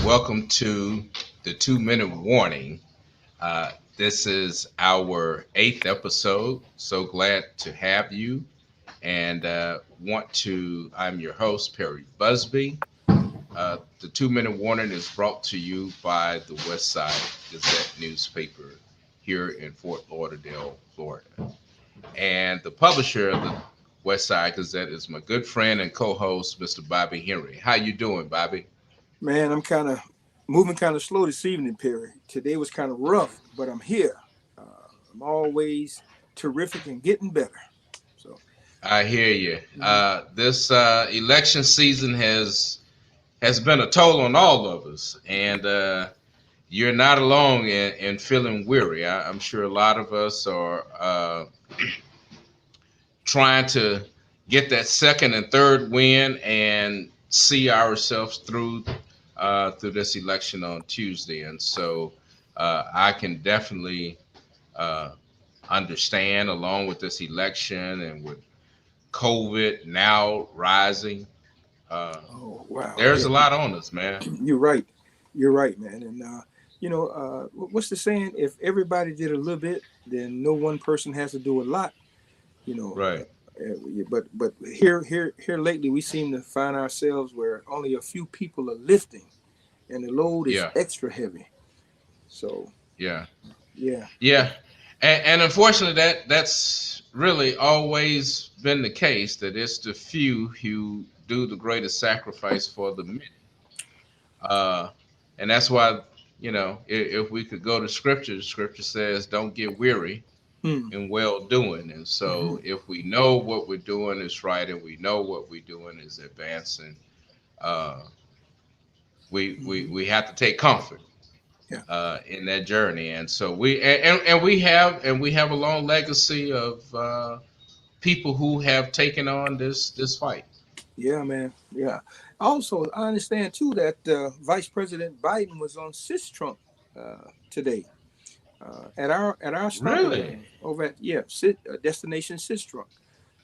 welcome to the 2 Minute Warning. This is our eighth episode. So glad to have you. And I'm your host, Perry Busby. The 2 Minute Warning is brought to you by the West Side Gazette newspaper here in Fort Lauderdale, Florida. And the publisher of the West Side Gazette is my good friend and co-host, Mr. Bobby Henry. How you doing, Bobby? Man, I'm kind of moving kind of slow this evening, Perry. Today was kind of rough, but I'm here. I'm always terrific and getting better. So, I hear you. mhm. This election season has been a toll on all of us, and you're not alone in feeling weary. I'm sure a lot of us are trying to get that second and third win and see ourselves through this election on Tuesday, and so I can definitely uh, understand, along with this election and with COVID now rising. Uh, Oh wow, there's yeah, a lot on us, man. you're right. You're right, man. And what's the saying? If everybody did a little bit, then no one person has to do a lot. You know, Right. but here lately, we seem to find ourselves where only a few people are lifting, and the load is Yeah. extra heavy. So Yeah. yeah, Yeah. And unfortunately, that's really always been the case. That it's the few who do the greatest sacrifice for the many. Uh, and that's why if we could go to Scripture, Scripture says, "Don't get weary mm, in well doing." And hmm so, if we know what we're doing is right, and we know what we're doing is advancing, uh, we have to take comfort yeah. in that journey. And so we have a long legacy of people who have taken on this fight. Yeah, man. Yeah. Also, I understand too that Vice President Biden was on Trump today at our stomping Really grounds over at Destination Trump.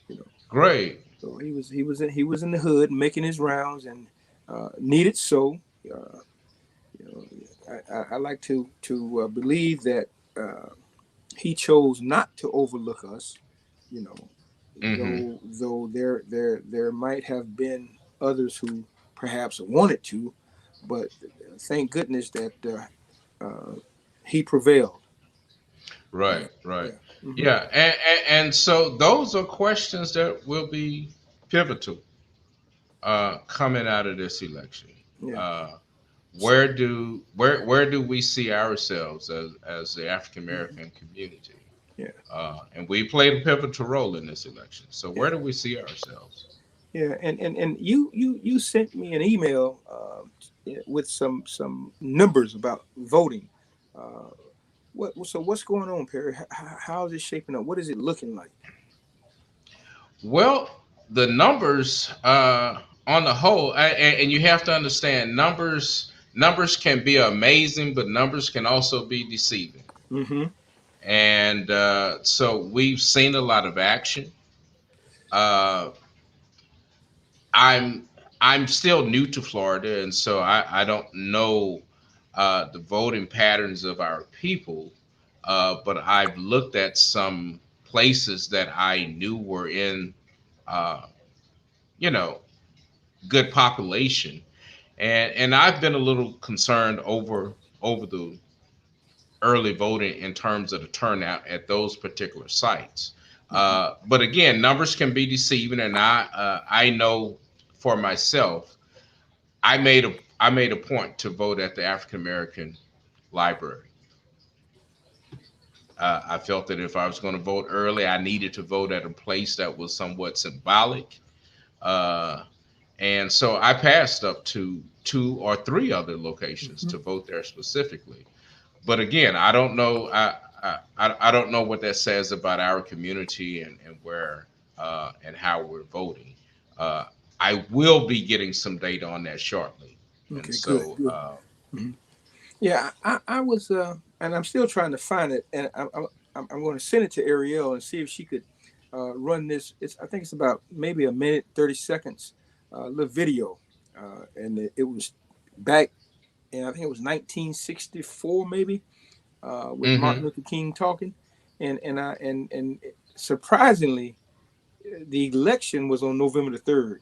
You know, great. so he was in the hood making his rounds and needed so. Uh, I like to believe that uh, he chose not to overlook us. You know, Hmm. though there might have been others who perhaps wanted to, but thank goodness that he prevailed. Right, Yeah, right. yeah, hmm Yeah, and so those are questions that will be pivotal coming out of this election. yeah, Uh, where do we see ourselves as the African hmm American community? yeah, And we played a pivotal role in this election. So yeah, where do we see ourselves? yeah. And you sent me an email with some numbers about voting. Uh, what's going on, Perry? How is it shaping up? What is it looking like? Well, the numbers on the whole, and you have to understand numbers can be amazing, but numbers can also be deceiving. Mm-hmm. And so we've seen a lot of action. Uh, I'm I'm still new to Florida, and so I don't know the voting patterns of our people. But I've looked at some places that I knew were in, uh, you know, good population, and I've been a little concerned over the early voting in terms of the turnout at those particular sites. Mm-hmm. But again, numbers can be deceiving, and I know for myself, I made a point to vote at the African American Library. I felt that if I was going to vote early, I needed to vote at a place that was somewhat symbolic. Uh, and so I passed up to two or three other locations Mm-hmm. to vote there specifically. But again, I don't know. I don't know what that says about our community and where and how we're voting. Uh, I will be getting some data on that shortly, and Okay, good, so good. Mm-hmm. Yeah, I was, and I'm still trying to find it, and I'm going to send it to Ariel and see if she could run this. I think it's about maybe a minute 30 seconds, little video, and it was back and I think it was 1964 maybe, with Mm-hmm. Martin Luther King talking, and surprisingly, the election was on November the 3rd.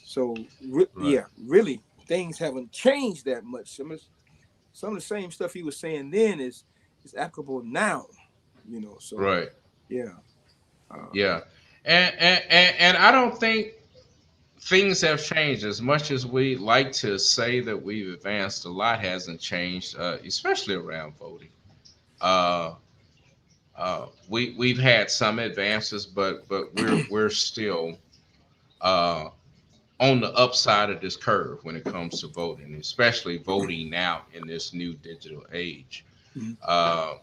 So Right. yeah, really, things haven't changed that much. Some of the same stuff he was saying then is applicable now. So Right. yeah. Uh, Yeah. And I don't think things have changed as much as we like to say that we've advanced. A lot hasn't changed, especially around voting. Uh, we've had some advances, but we're still uh, on the upside of this curve when it comes to voting, especially voting now in this new digital age. mhm, Uh,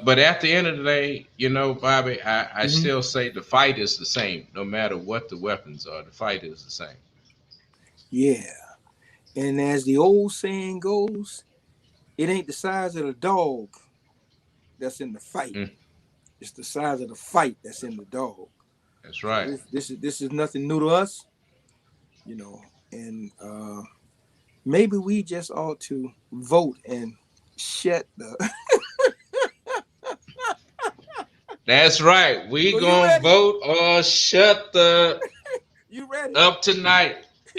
but at the end of the day, Bobby, I mhm. still say the fight is the same, no matter what the weapons are. The fight is the same. Yeah. And as the old saying goes, it ain't the size of the dog that's in the fight. Mm, It's the size of the fight that's in the dog. that's So right. this is nothing new to us, and maybe we just ought to vote and shut the. That's right. We So you gonna ready? vote or shut the You ready? up tonight.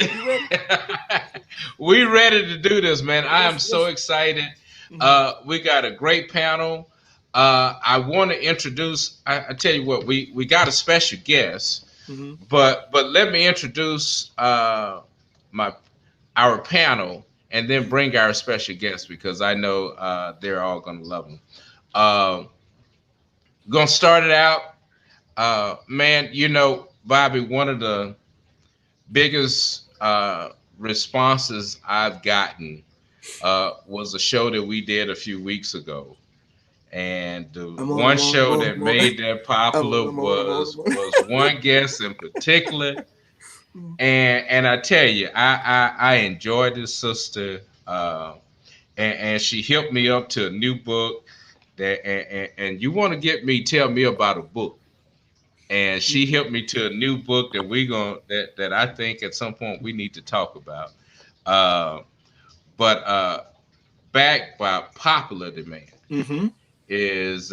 You ready? We ready to do this, man. I am so Let's. excited. Hmm. We got a great panel. I want to introduce. I tell you what, we got a special guest, Hmm. but let me introduce my our panel and then bring our special guest because I know they're all gonna love them. Uh, gonna start it out, man. Bobby, one of the biggest responses I've gotten was a show that we did a few weeks ago, and the I'm on. one I'm on. I'm show on. that I'm on. made that popular I'm on. I'm on. I'm was one guest in particular, on. and I tell you, I enjoyed this sister, and she helped me up to a new book that, and you want to get me tell me about a book. And she helped me to a new book that that I think at some point we need to talk about. Uh, but backed by popular demand Hmm. is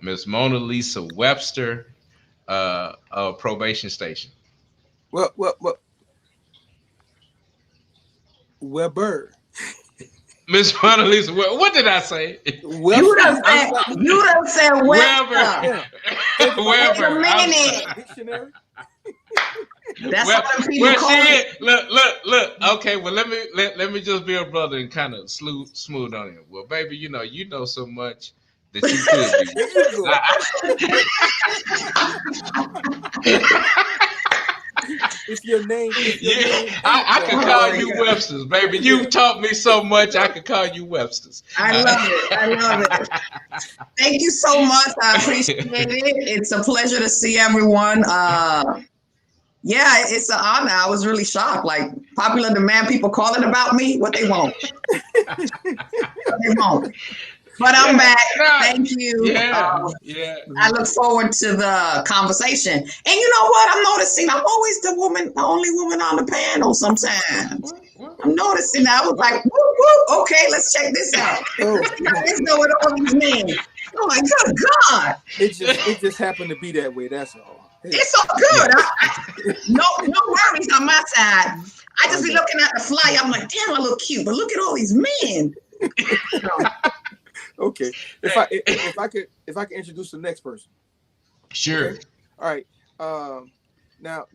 Miss Mona Lisa Webster of Probation Station. Well, Weber. Miss Mona Lisa, what did I say? You Webster. done I said was like, you done said Weber, Webster. yeah. Think about Wait a Weber. I'm sorry. minute. dictionary. That's Well, how them people well, she call it. is. Look. Okay, well, let me just be a brother and kind of smooth on it. Well, baby, you know so much that you could be. There you go. If your name, if your Yeah, name ain't I could Webster, Oh call my you God. Webster's, baby. yeah. You taught me so much. I could call you Webster's. I love it. I love it. Thank you so much. I appreciate it. It's a pleasure to see everyone. Yeah, it's an honor. I was really shocked. Like popular demand, people calling about me. What they want? What they want? But I'm Yeah, back. no, Thank you. yeah, yeah. I look forward to the conversation. And you know what? I'm noticing I'm always the only woman on the panel sometimes. Well, well, I'm noticing that. I was like, whoop, whoop, okay, let's check this out. Oh, Let's see how this go with all these men. I'm like, good God. it just happened to be that way. That's all. Hey, It's so good. yeah. No worries on my side. I I just be got looking at the flyer. I'm like, damn, I look cute. But look at all these men. So, okay. If I could introduce the next person. Okay. Sure. All right. Now,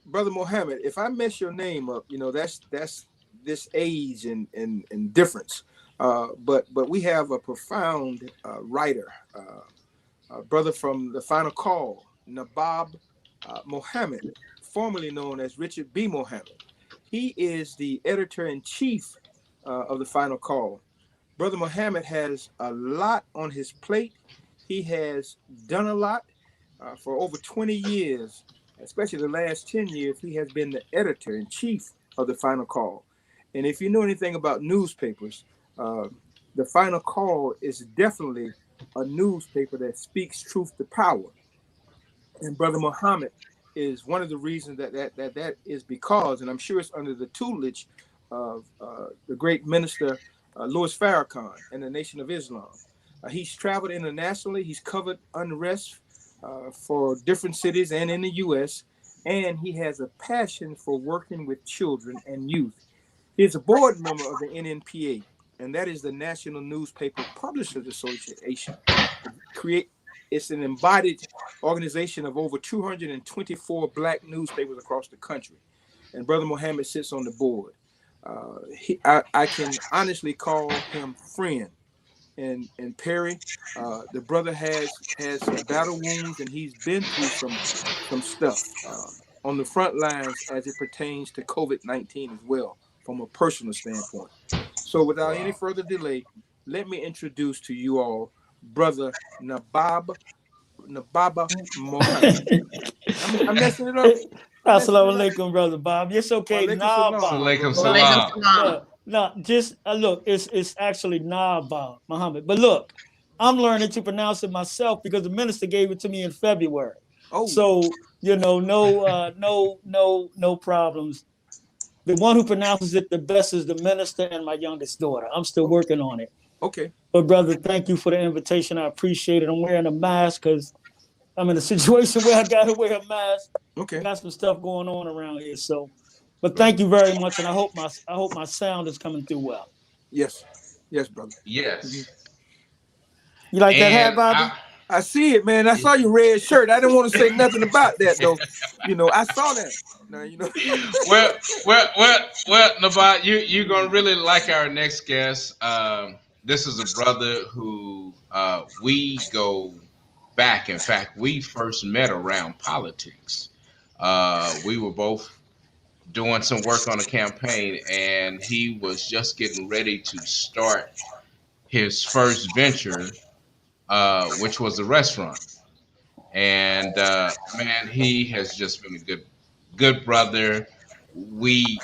brother Mohammed, if I mess your name up, that's this age and difference. But we have a profound writer, a brother from the Final Call, Nabab Mohammed, formerly known as Richard B. Mohammed. He is the editor in chief of the Final Call. Brother Muhammad has a lot on his plate. He has done a lot for over 20 years, especially the last 10 years. He has been the editor in chief of the Final Call. And if you know anything about newspapers, uh, the Final Call is definitely a newspaper that speaks truth to power. And Brother Muhammad is one of the reasons that is because, and I'm sure it's under the tutelage of the great minister Louis Farrakhan and the Nation of Islam. He's traveled internationally. He's covered unrest for different cities and in the U.S., and he has a passion for working with children and youth. He's a board member of the NNPA, and that is the National Newspaper Publishers Association. Create It's an embodied organization of over 224 black newspapers across the country, and Brother Muhammad sits on the board. I can honestly call him friend. And Perry, the brother has some battle wounds, and he's been through some stuff on the front lines as it pertains to COVID-19 as well, from a personal standpoint. So, without any Wow. further delay, let me introduce to you all Brother Nababa Mohammed. I'm messing it up. I'm messing Assalamu it up. alaikum, brother Bob. It's okay. Walaikum salam, Nah, my Salaikum brother. no, Walaikum salam. salam. no, just look. It's actually Bob Muhammad. But look, I'm learning to pronounce it myself because the minister gave it to me in February. Oh, So no problems. The one who pronounces it the best is the minister and my youngest daughter. I'm still working on it. okay. But brother, thank you for the invitation. I appreciate it. I'm wearing a mask because I'm in a situation where I gotta wear a mask. Okay. Got some stuff going on around here. So, but thank you very much, and I hope my sound is coming through well. Yes. Yes, brother. Yes. You like that hat, And Bobby? I see it, man. I saw your red shirt. I didn't want to say nothing about that, though. I saw that. Now, well, well, Nabat, you're gonna really like our next guest. This is a brother who we go back. In fact, we first met around politics. We were both doing some work on a campaign, and he was just getting ready to start his first venture, which was a restaurant. And man, he has just been a good brother. We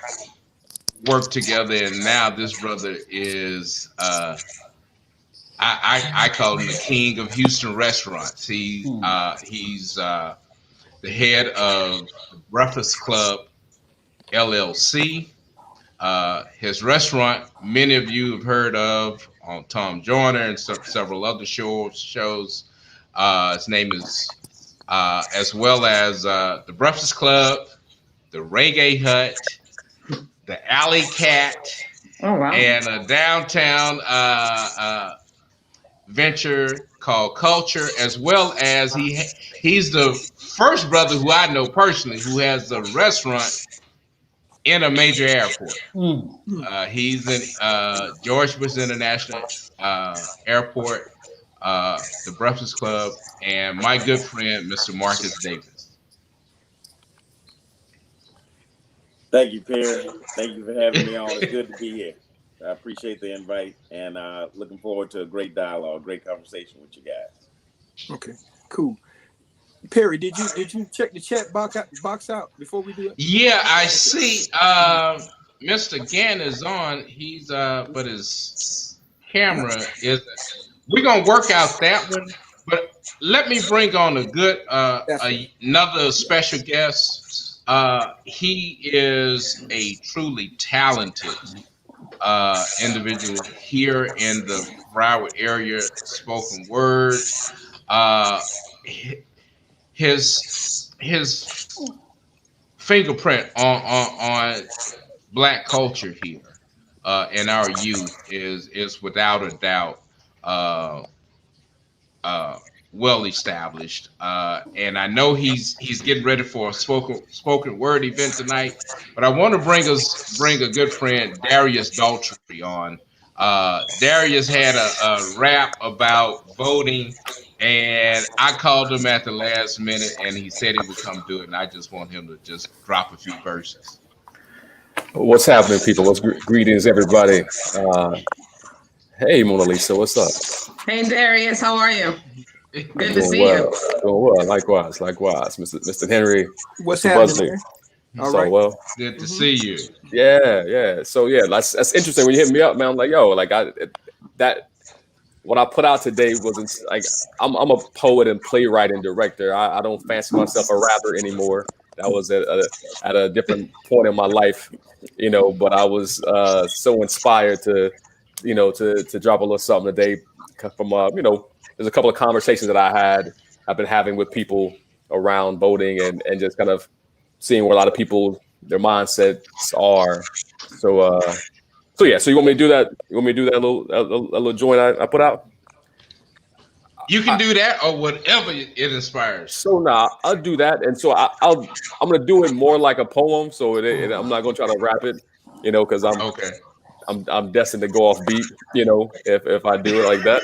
work together, and now this brother is I call him the king of Houston restaurants. He's the head of the Breakfast Club LLC. His restaurant, many of you have heard of on Tom Joyner and several other shows. His name is, as well as the Breakfast Club, the Reggae Hut, the Alley Cat, Oh wow. and a downtown venture called Culture, as well as he's the first brother who I know personally who has a restaurant in a major airport. Mm. He's in George Bush International Airport, the Breakfast Club, and my good friend, Mr. Marcus Davis. Thank you, Perry. Thank you for having me on. It's good to be here. I appreciate the invite and looking forward to a great dialogue, great conversation with you guys. okay, cool. Perry, did you check the chat box out before we do it? Yeah, I see. Mr. Gann is on. He's but his camera is. We're gonna work out that one. But let me bring on a good another special guest. He is a truly talented individual here in the Broward area, spoken word. Uh, his fingerprint on black culture here in our youth is without a doubt uh, uh, well established, and I know he's getting ready for a spoken word event tonight. But I want to bring a good friend Darius Daltrey on. Darius had a rap about voting, and I called him at the last minute, and he said he would come do it. And I just want him to just drop a few verses. What's happening, people? Greetings, everybody? Hey, Mona Lisa, what's up? Hey Darius, how are you? Good to Doing see well. you. Doing well. Likewise. Mr. Henry, What's Mr. happening, Buzzley. man? All It's all right. well. Good to see you. Yeah. So yeah, that's interesting. When you hit me up, man, I'm like, yo, like that. What I put out today wasn't like I'm a poet and playwright and director. I don't fancy myself a rapper anymore. That was at a different point in my life, but I was so inspired to, to drop a little something today from, there's a couple of conversations that I've been having with people around voting and just kind of seeing where a lot of people, their mindsets are. So yeah, so you want me to do that? You want me to do that little joint I put out? You can I, do that or whatever it inspires. so now I'll do that, and so I'm gonna do it more like a poem. So I'm not gonna try to rap it, because Okay. I'm destined to go off beat, if I do it like that.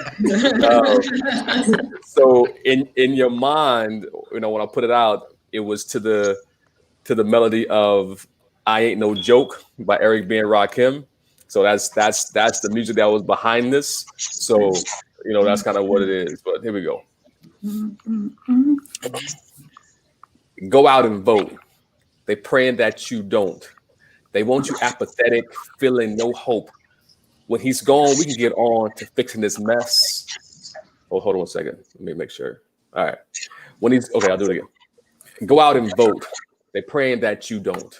So in your mind, when I put it out, it was to the melody of "I Ain't No Joke" by Eric B. and Rakim. So that's the music that was behind this. So that's kind of what it is. But here we go. Go out and vote. They praying that you don't. They want you apathetic, feeling no hope. When he's gone, we can get on to fixing this mess. Oh, hold on 1 second. Let me make sure. All right. Okay, I'll do it again. Go out and vote. They're praying that you don't.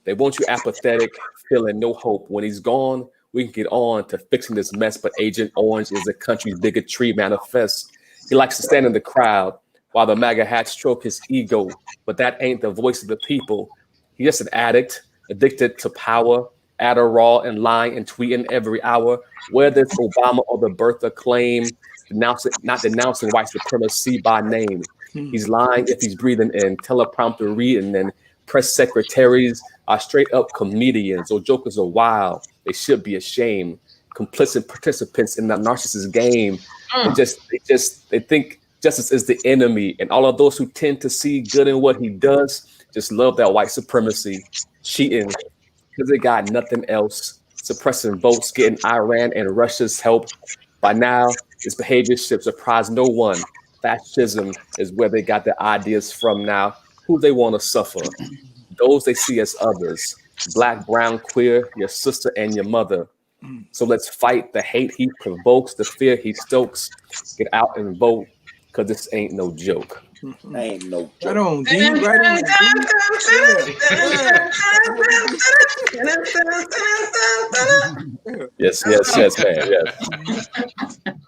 They want you apathetic, feeling no hope. When he's gone, we can get on to fixing this mess. But Agent Orange is the country's bigotry manifest. He likes to stand in the crowd while the MAGA hats stroke his ego. But that ain't the voice of the people. He's just an addict, addicted to power, Adderall and lying and tweeting every hour. Whether it's Obama or the birther claim, not denouncing white supremacy by name. He's lying if he's breathing in, teleprompter reading, and press secretaries are straight up comedians or jokers are wild. They should be ashamed. Complicit participants in that narcissist game. They think justice is the enemy, and all of those who tend to see good in what he does just love that white supremacy, cheating because they got nothing else, suppressing votes, getting Iran and Russia's help. By now, this behavior should surprise no one. Fascism is where they got their ideas from now. Who they want to suffer? Those they see as others. Black, brown, queer, your sister and your mother. So let's fight the hate he provokes, the fear he stokes. Get out and vote, because this ain't no joke. Ain't no joke. Right on, D. Right on. Yes, man. Yes.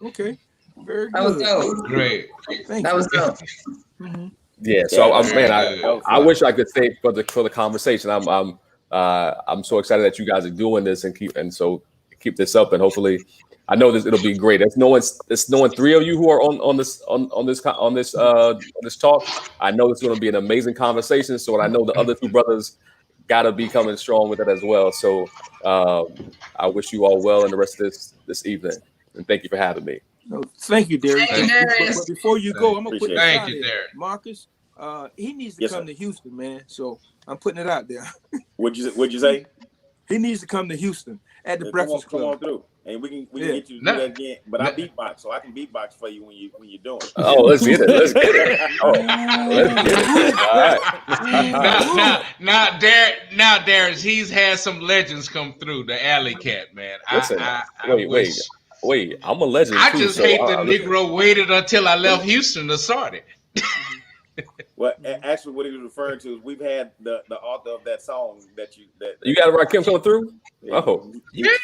Okay. Very That was good. dope. Great. Thank That you. was dope. Yeah. So Yeah. I wish I could say for the conversation. I'm so excited that you guys are doing this and keep this up, and hopefully I know it'll be great. There's knowing three of you who are on this talk. I know it's going to be an amazing conversation. So I know the other two brothers got to be coming strong with it as well. So I wish you all well in the rest of this evening, and thank you for having me. No, thank you, Darius. Thank you, Darius. But before you go, I'm gonna put this Thank out you, there. Darius. Marcus, he needs to Yes, come sir. to Houston, man. So I'm putting it out there. What'd you say? He needs to come to Houston at the Come Breakfast on Club. through, and we can Yeah. get you to do No. that again. But I No. beatbox, so I can beatbox for you when you're doing it. Oh, let's get it. Let's get it. Oh, let's get it. All right. Now, Darius, he's had some legends come through. The Alley Cat, man. Listen, I wait. I'm a legend I too. just So hate the Negro waited until I left Houston to start it. Well, actually, what he was referring to is we've had the author of that song that you got Rakim coming through. Oh,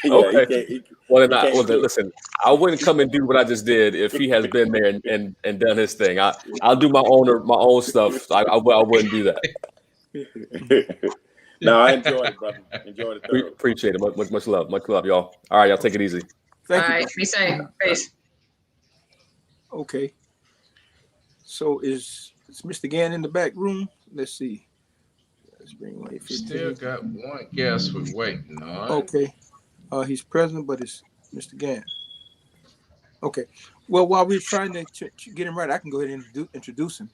okay. Well, listen, I wouldn't come and do what I just did if he has been there and done his thing. I'll do my own stuff. I wouldn't do that. No, I enjoyed it, brother. Enjoyed it thoroughly. Appreciate it. Much love, y'all. All right, y'all take it easy. All Thank you. right, be safe. Peace. Okay. So is Mr. Gann in the back room? Let's see. Let's bring him. Still got one guest we're waiting on. Okay. He's present, but it's Mr. Gann. Okay. Well, while we're trying to get him right, I can go ahead and introduce him.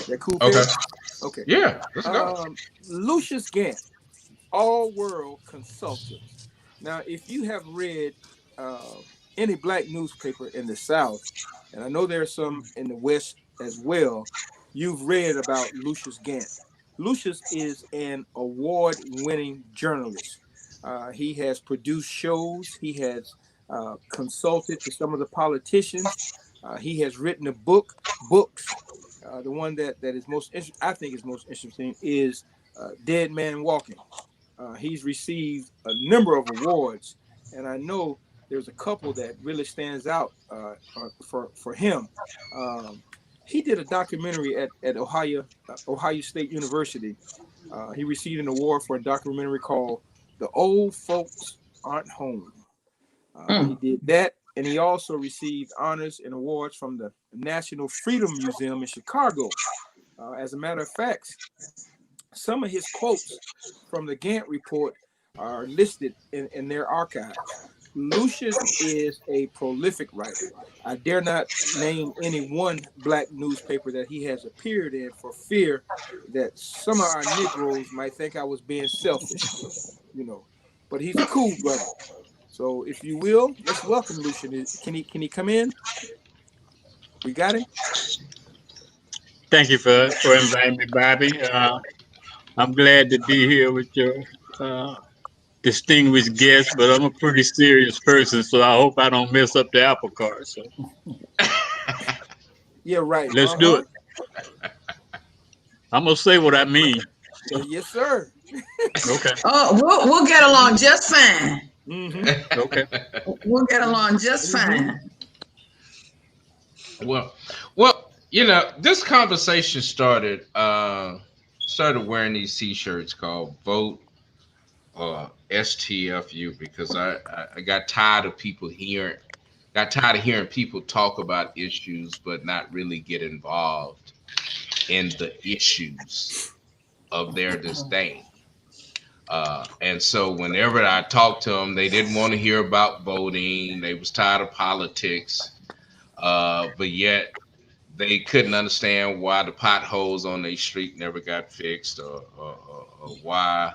That cool? Okay. Pierce? Okay. Yeah, let's go. Lucius Gann, all-world consultant. Now, if you have read any black newspaper in the South, and I know there are some in the West as well, you've read about Lucius Gann. Lucius is an award-winning journalist. He has produced shows. He has consulted to some of the politicians. He has written books. The one that is I think is most interesting is Dead Man Walking. He's received a number of awards, and I know there's a couple that really stands out for him. Um, he did a documentary at Ohio State University. He received an award for a documentary called "The Old Folks Aren't Home." He Mm. did that, and he also received honors and awards from the National Freedom Museum in Chicago. As a matter of fact, some of his quotes from the Gantt report are listed in their archives. Lucius is a prolific writer. I dare not name any one black newspaper that he has appeared in for fear that some of our Negroes might think I was being selfish, you know. But he's a cool brother. So if you will, let's welcome Lucian. Can he come in? We got him. Thank you for inviting me, Bobby. I'm glad to be here with your uh, distinguished guest, but I'm a pretty serious person, so I hope I don't mess up the apple cart. So Yeah, right. let's do it. I'm gonna say what I mean. Yes, sir. Okay. Oh, we'll get along just fine. Mm-hmm. Okay. We'll get along just fine. Well, this conversation started wearing these T-shirts called "Vote" or STFU because I got tired of hearing people talk about issues but not really get involved in the issues of their disdain. And so whenever I talked to them, they didn't want to hear about voting. They was tired of politics, but yet they couldn't understand why the potholes on their street never got fixed, or why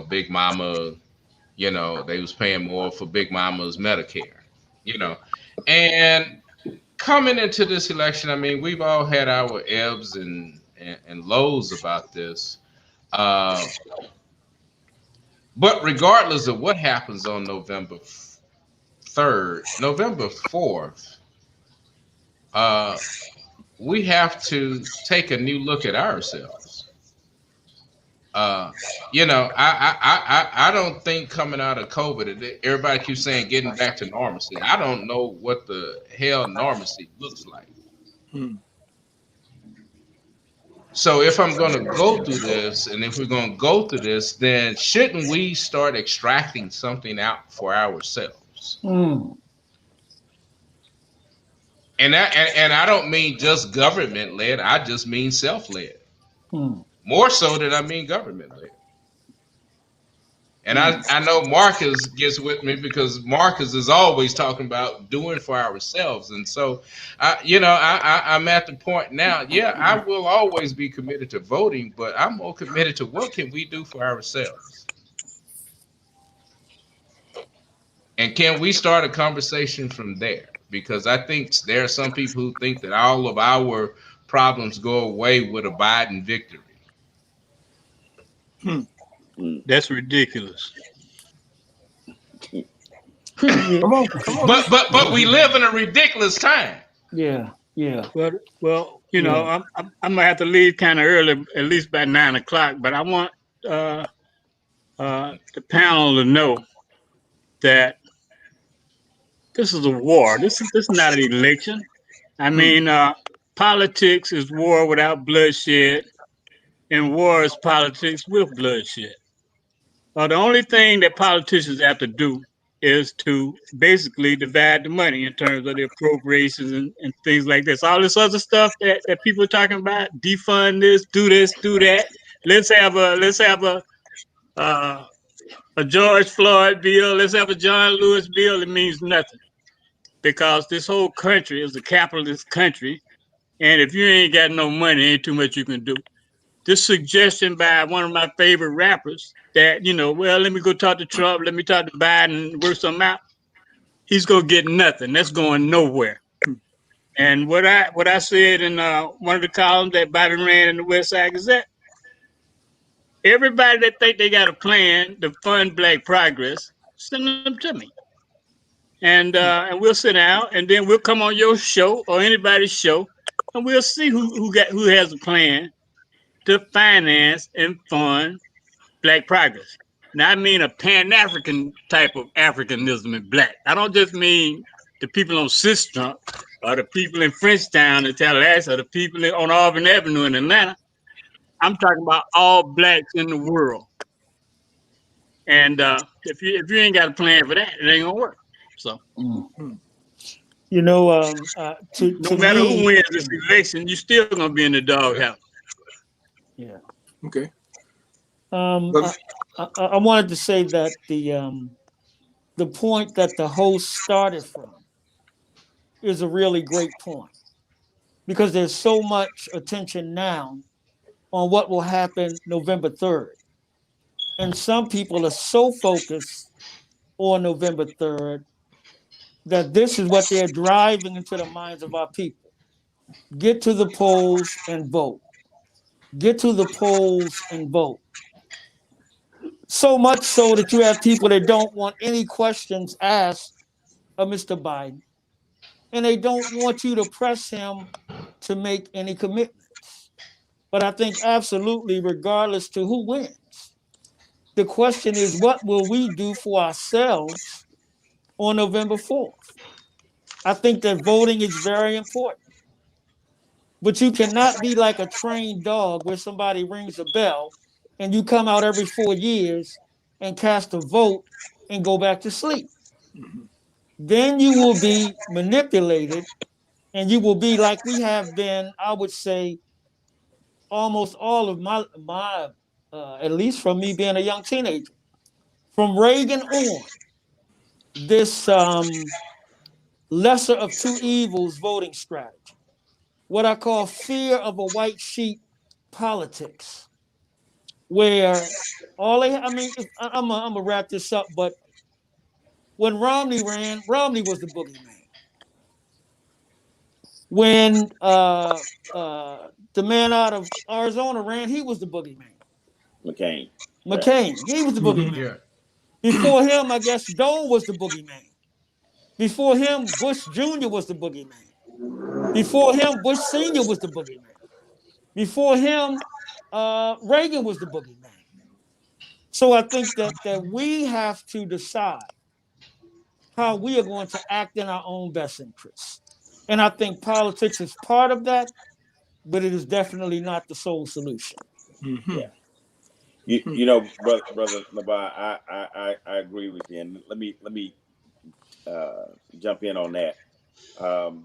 Big Mama, they was paying more for Big Mama's Medicare, you know. And coming into this election, I mean, we've all had our ebbs and lows about this. Uh, but regardless of what happens on November 3rd, November 4th, uh, we have to take a new look at ourselves. Uh, I don't think coming out of COVID, everybody keeps saying getting back to normalcy. I don't know what the hell normalcy looks like. Hmm. So if I'm going to go through this, and if we're going to go through this, then shouldn't we start extracting something out for ourselves? Mm. And I don't mean just government led. I just mean self led. Mm. More so than I mean government led. And Hmm. I know Marcus gets with me because Marcus is always talking about doing for ourselves. And so, I'm at the point now. Yeah, I will always be committed to voting, but I'm more committed to what can we do for ourselves. And can we start a conversation from there? Because I think there are some people who think that all of our problems go away with a Biden victory. Hmm. That's ridiculous. Yeah. Come on, But we Lucian. live in a ridiculous time. Yeah. Yeah. Well, Yeah. I'm gonna have to leave kind of early, at least by 9 o'clock. But I want uh, the panel to know that this is a war. This is not an election. I Hmm. mean, politics is war without bloodshed, and war is politics with bloodshed. The only thing that politicians have to do is to basically divide the money in terms of the appropriations and things like this. All this other stuff that people are talking about, defund this, do that. Let's have a George Floyd bill. Let's have a John Lewis bill. It means nothing because this whole country is a capitalist country, and if you ain't got no money, ain't too much you can do. This suggestion by one of my favorite rappers that, well, let me go talk to Trump, let me talk to Biden and work something out. He's gonna get nothing. That's going nowhere. And what I said in one of the columns that Biden ran in the West Side Gazette, everybody that think they got a plan to fund Black progress, send them to me, and we'll sit down, and then we'll come on your show or anybody's show, and we'll see who has a plan to finance and fund Black progress. Now, I mean a Pan African type of Africanism in Black. I don't just mean the people on Sistrunk or the people in Frenchtown in Tallahassee or the people on Auburn Avenue in Atlanta. I'm talking about all Blacks in the world. And if you ain't got a plan for that, it ain't gonna work. So You know, no to matter who me, wins this election, you still gonna be in the doghouse. yeah. Okay. Um, Well, I, I wanted to say that the point that the host started from is a really great point because there's so much attention now on what will happen November 3rd. And some people are so focused on November 3rd that this is what they're driving into the minds of our people. Get to the polls and vote. Get to the polls and vote. So much so that you have people that don't want any questions asked of Mr. Biden, and they don't want you to press him to make any commitments. But I think absolutely, regardless to who wins, the question is, what will we do for ourselves on November 4th? I think that voting is very important. But you cannot be like a trained dog where somebody rings a bell and you come out every 4 years and cast a vote and go back to sleep. Then you will be manipulated and you will be like we have been, I would say, almost all of my at least from me being a young teenager, from Reagan on, this lesser of two evils voting strategy, what I call fear of a white sheep politics, where I mean, I'm gonna wrap this up, but when Romney ran, Romney was the boogeyman. When the man out of Arizona ran, he was the boogeyman. McCain. Right. McCain, he was the boogeyman. Yeah. Before him, I guess Dole was the boogeyman. Before him, Bush Jr. was the boogeyman. Before him, Bush Sr. was the boogeyman. Before him, Reagan was the boogeyman. So I think that we have to decide how we are going to act in our own best interests. And I think politics is part of that, but it is definitely not the sole solution. Yeah. You know, brother Nabai, I agree with you, and let me jump in on that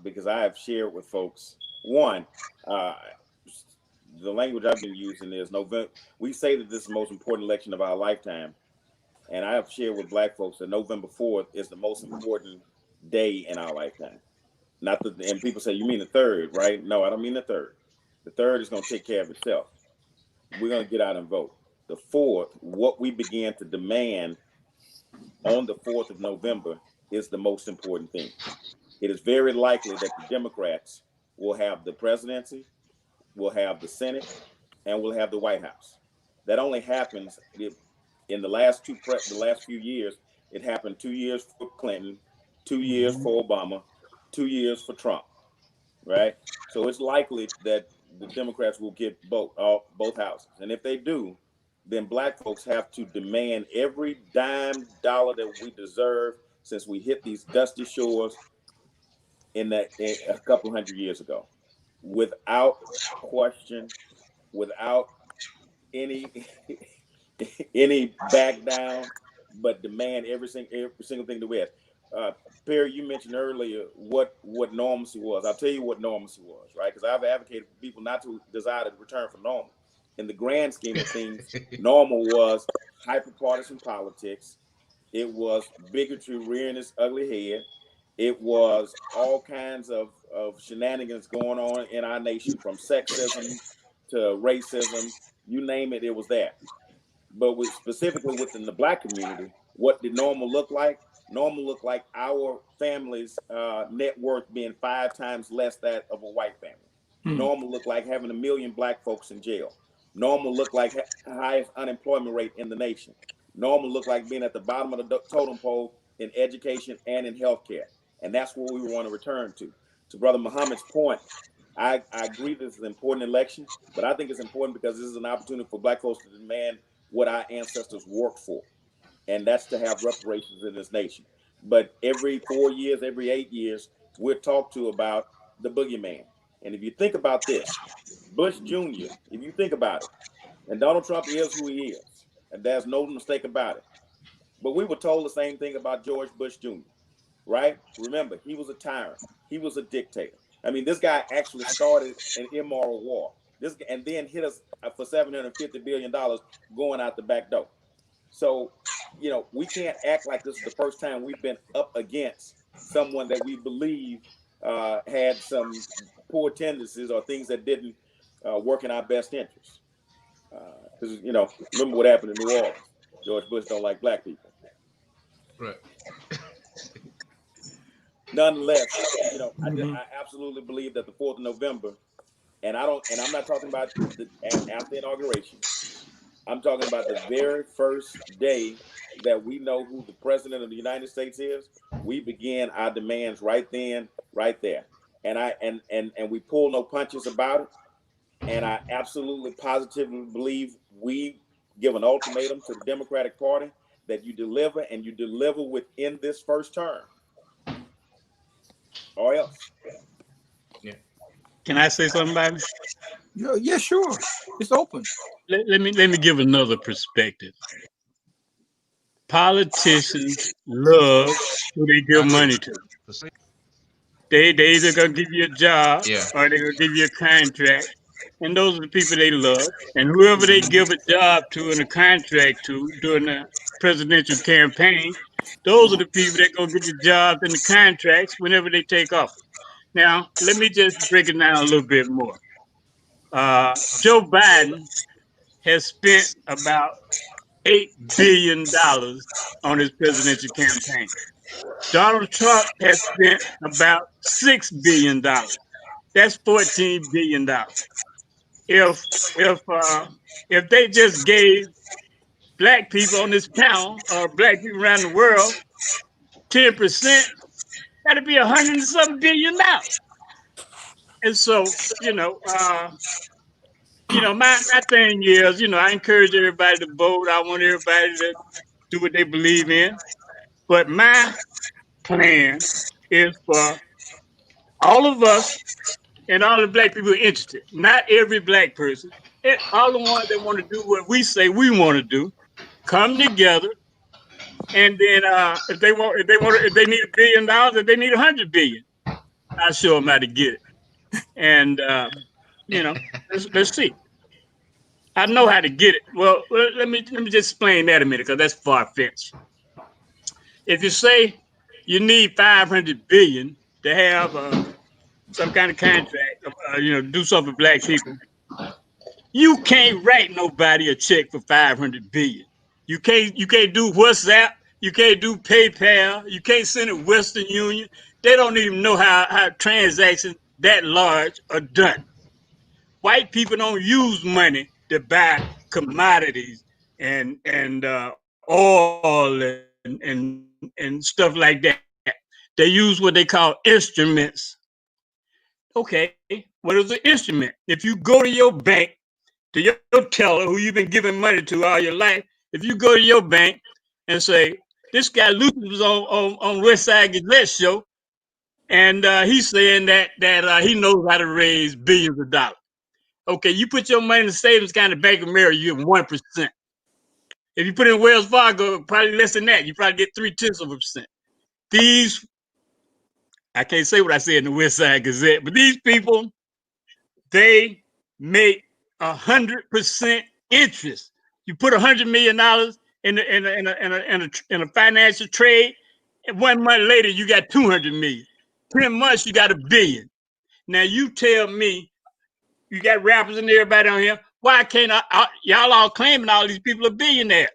because I have shared with folks. One, the language I've been using is November. We say that this is the most important election of our lifetime, and I have shared with Black folks that November 4th is the most important day in our lifetime. Not the and people say you mean the third, right? No, I don't mean the third. The third is going to take care of itself. We're going to get out and vote. The fourth, what we began to demand on the 4th of November is the most important thing. It is very likely that the Democrats will have the presidency, will have the Senate, and will have the White House. That only happens in the last few years. It happened 2 years for Clinton, 2 years for Obama, 2 years for Trump, right? So it's likely that the Democrats will get both houses, and if they do, then Black folks have to demand every dime dollar that we deserve since we hit these dusty shores in a couple hundred years ago, without question, without any any back down, but demand every single thing that we have. Uh, Perry, you mentioned earlier what normalcy was. I'll tell you what normalcy was, right? Because I've advocated for people not to desire to return for normal. In the grand scheme of things, normal was hyper-partisan politics. It was bigotry rearing its ugly head. It was all kinds of shenanigans going on in our nation, from sexism to racism, you name it, it was there. But specifically within the Black community, what did normal look like? Normal looked like our family's net worth being 5 times less that of a white family. Normal looked like having 1 million Black folks in jail. Normal looked like the highest unemployment rate in the nation. Normal looked like being at the bottom of the totem pole in education and in healthcare. And that's what we want to return to. To Brother Muhammad's point, I agree this is an important election, but I think it's important because this is an opportunity for Black folks to demand what our ancestors worked for, and that's to have reparations in this nation. But every 4 years, every 8 years, we're talked to about the boogeyman. And if you think about this, Bush Jr., if you think about it, and Donald Trump is who he is, and there's no mistake about it. But we were told the same thing about George Bush Jr., right? Remember, he was a tyrant. He was a dictator. I mean, this guy actually started an immoral war. This and then hit us for $750 billion going out the back door. So, we can't act like this is the first time we've been up against someone that we believe had some poor tendencies or things that didn't work in our best interest. Because remember what happened in New Orleans. George Bush don't like Black people. Right. Nonetheless, I absolutely believe that the 4th of November, and I'm not talking about after inauguration. I'm talking about the very first day that we know who the president of the United States is. We begin our demands right then, right there, and we pull no punches about it. And I absolutely positively believe we give an ultimatum to the Democratic Party that you deliver, and you deliver within this first term, or else. Yeah. Can I say something about it? Yeah, sure. It's open. Let me give another perspective. Politicians love who they give money to. They either gonna give you a job Yeah. or they're gonna give you a contract. And those are the people they love. And whoever they give a job to and a contract to during the presidential campaign, those are the people that gonna get the jobs and the contracts whenever they take office. Now, let me just break it down a little bit more. Joe Biden has spent about $8 billion on his presidential campaign. Donald Trump has spent about $6 billion. That's $14 billion. If if uh, if they just gave black people on this panel or black people around the world 10%, that'd be 100 and something billion. And so, my thing is, I encourage everybody to vote. I want everybody to do what they believe in. But my plan is for all of us and all the black people interested, not every black person, all the ones that want to do what we say we want to do, come together. And then if they need $1 billion, if they need 100 billion, I'll show them how to get it. And let's see. I know how to get it. Well, let me just explain that a minute because that's far fetched. If you say you need 500 billion to have some kind of contract, do something for black people, you can't write nobody a check for 500 billion. You can't do WhatsApp. You can't do PayPal. You can't send it Western Union. They don't even know how transactions that large are done. White people don't use money to buy commodities and oil and stuff like that. They use what they call instruments. Okay, what is an instrument? If you go to your bank, to your teller who you've been giving money to all your life, if you go to your bank and say, this guy Lucas was on West Side Gazette show, and he's saying that he knows how to raise billions of dollars. Okay, you put your money in the savings kind of Bank of America, you have 1%. If you put it in Wells Fargo, probably less than that. You probably get 0.3%. These, I can't say what I said in the West Side Gazette, but these people, they make 100% interest. You put $100 million in a financial trade, and 1 month later you got 200 million. 10 months you got $1 billion. Now you tell me, you got rappers and everybody on here. Why can't y'all all claiming all these people are billionaires?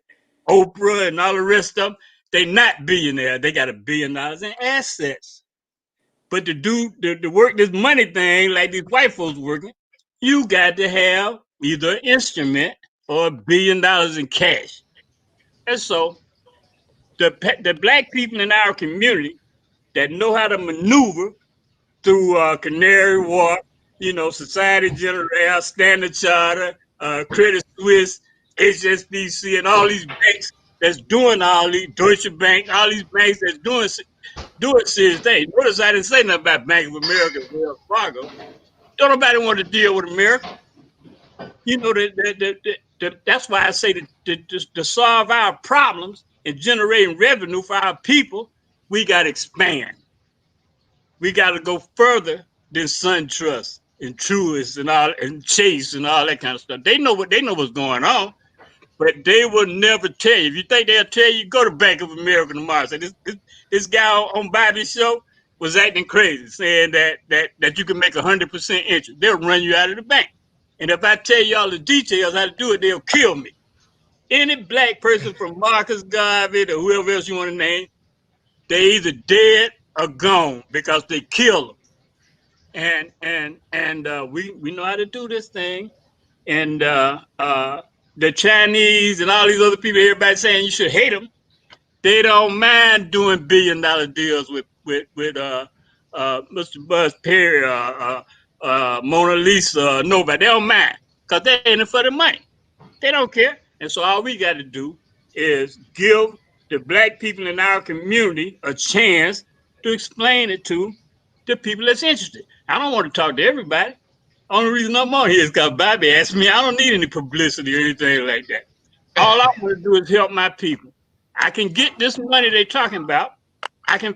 Oprah and all the rest of them, they not billionaires. They got $1 billion in assets. But to do the work this money thing like these white folks working, you got to have either an instrument or $1 billion in cash. And so the black people in our community that know how to maneuver through Canary Wharf Society Generale, Standard Charter, Credit Suisse, HSBC, and all these banks that's doing all these, Deutsche Bank, all these banks that's doing serious things. Notice I didn't say nothing about Bank of America, Wells Fargo. Don't nobody want to deal with America. That's why I say to solve our problems and generating revenue for our people, we got to expand. We got to go further than SunTrust and Truist and Chase and all that kind of stuff. They know what's going on, but they will never tell you. If you think they'll tell you, go to Bank of America tomorrow. So this guy on Bobby's show was acting crazy, saying that you can make 100% interest. They'll run you out of the bank. And if I tell you all the details how to do it, they'll kill me. Any black person from Marcus Garvey or whoever else you want to name, they either dead or gone because they kill them. And we know how to do this thing. And the Chinese and all these other people, everybody saying you should hate them. They don't mind doing $1 billion deals with Mr. Buzz Perry, Mona Lisa, nobody. They don't mind because they're in it for the money. They don't care. And so all we got to do is give the black people in our community a chance to explain it to the people that's interested. I don't want to talk to everybody. Only reason I'm on here is because Bobby asked me. I don't need any publicity or anything like that. All I want to do is help my people. I can get this money they're talking about. I can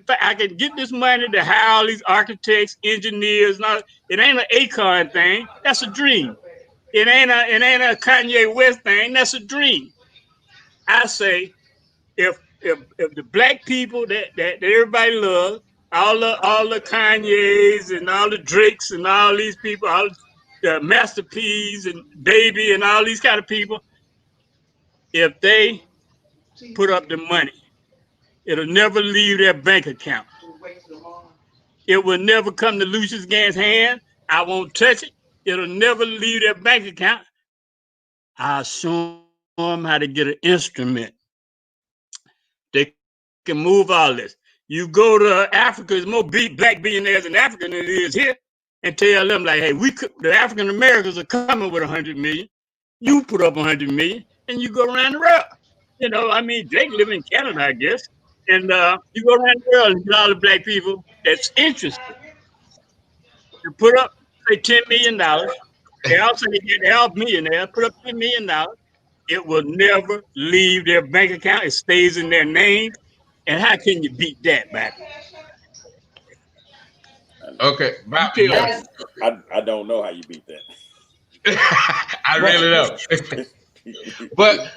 get this money to hire all these architects, engineers. And all. It ain't an Akon thing. That's a dream. It ain't a Kanye West thing. That's a dream. I say, if the black people that everybody loves, all the Kanyes and all the Drakes and all these people, all the Master P's and Baby and all these kind of people, if they put up the money, it'll never leave their bank account. It will never come to Lucius Gann's hand. I won't touch it. It'll never leave their bank account. I'll show them how to get an instrument. They can move all this. You go to Africa, there's more black billionaires in Africa than it is here, and tell them like, hey, the African Americans are coming with 100 million. You put up 100 million, and you go around the world. Jake live in Canada, I guess, and you go around the world and get all the black people that's interested to put up, say, $10 million. They also get help millionaires put up $10 million. It will never leave their bank account. It stays in their name. And how can you beat that, man? Okay, Bobby, I don't know how you beat that. I really don't. but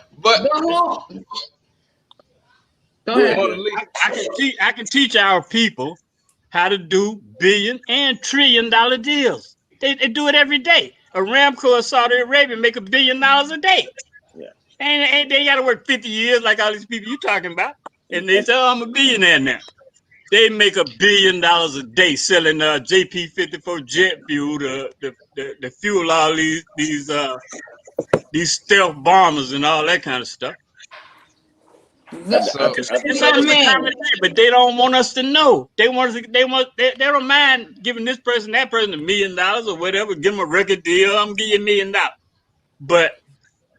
Go ahead. I can teach our people how to do billion and $1 trillion deals. They do it every day. Aramco of Saudi Arabia make $1 billion a day. Yeah. And they got to work 50 years like all these people you talking about. And they say, oh, I'm a billionaire now. They make $1 billion a day selling JP-54 jet fuel to fuel all these stealth bombers and all that kind of stuff. But they don't want us to know. They don't mind giving this person, that person $1 million or whatever. Give them a record deal. I'm gonna give you $1 million. But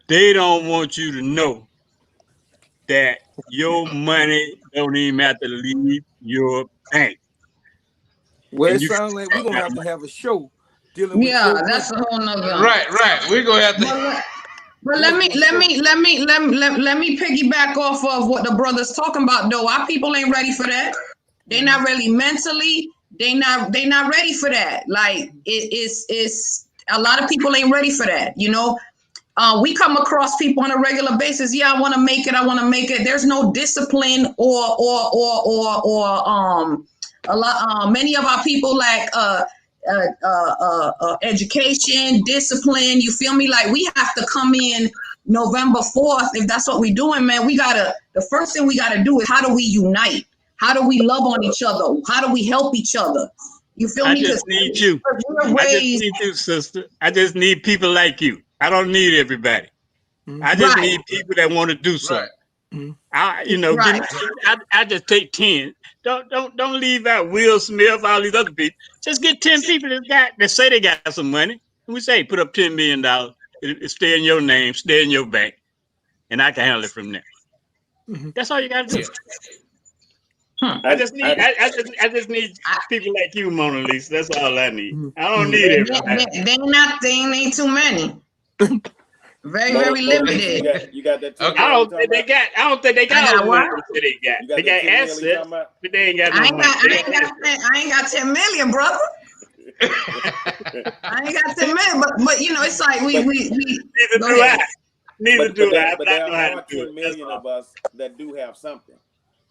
they don't want you to know that your money don't even have to leave your bank. Well, it sounds like we're gonna have to have a show dealing with. Yeah, that's a whole nother. Right. We're gonna have to. But let me piggyback off of what the brother's talking about. Though our people ain't ready for that. They're not really mentally. They not ready for that. Like it's a lot of people ain't ready for that. We come across people on a regular basis. Yeah, I want to make it. There's no discipline or a lot. Many of our people lack education, discipline. You feel me? Like we have to come in November 4th. If that's what we're doing, man, the first thing we gotta do is how do we unite? How do we love on each other? How do we help each other? You feel me? I just need you. I just need you, sister. I just need people like you. I don't need everybody. I just need people that want to do something. Right. I just take 10. Don't leave out Will Smith, all these other people. Just get 10 people that say they got some money. And we say put up $10 million. It stay in your name, stay in your bank, and I can handle it from there. Mhm. That's all you got to do. Yeah. I just need I I just need people like you, Mona Lisa. That's all I need. Mhm. I don't Mhm. need everybody. They ain't too many. Very, Mona, very Mona Lisa, limited. you got that 10 Okay. million you talking about? I don't think they I got all got the what? money they say they got. You got They that got 10 million you talking assets, about? but they ain't got no money. They got assets. I ain't got 10 million, brother. I ain't got 10 million, but it's like but we Neither go do ahead. I. Neither do I. but But I there know how to are do 10 it. That's million all. of us that do have something,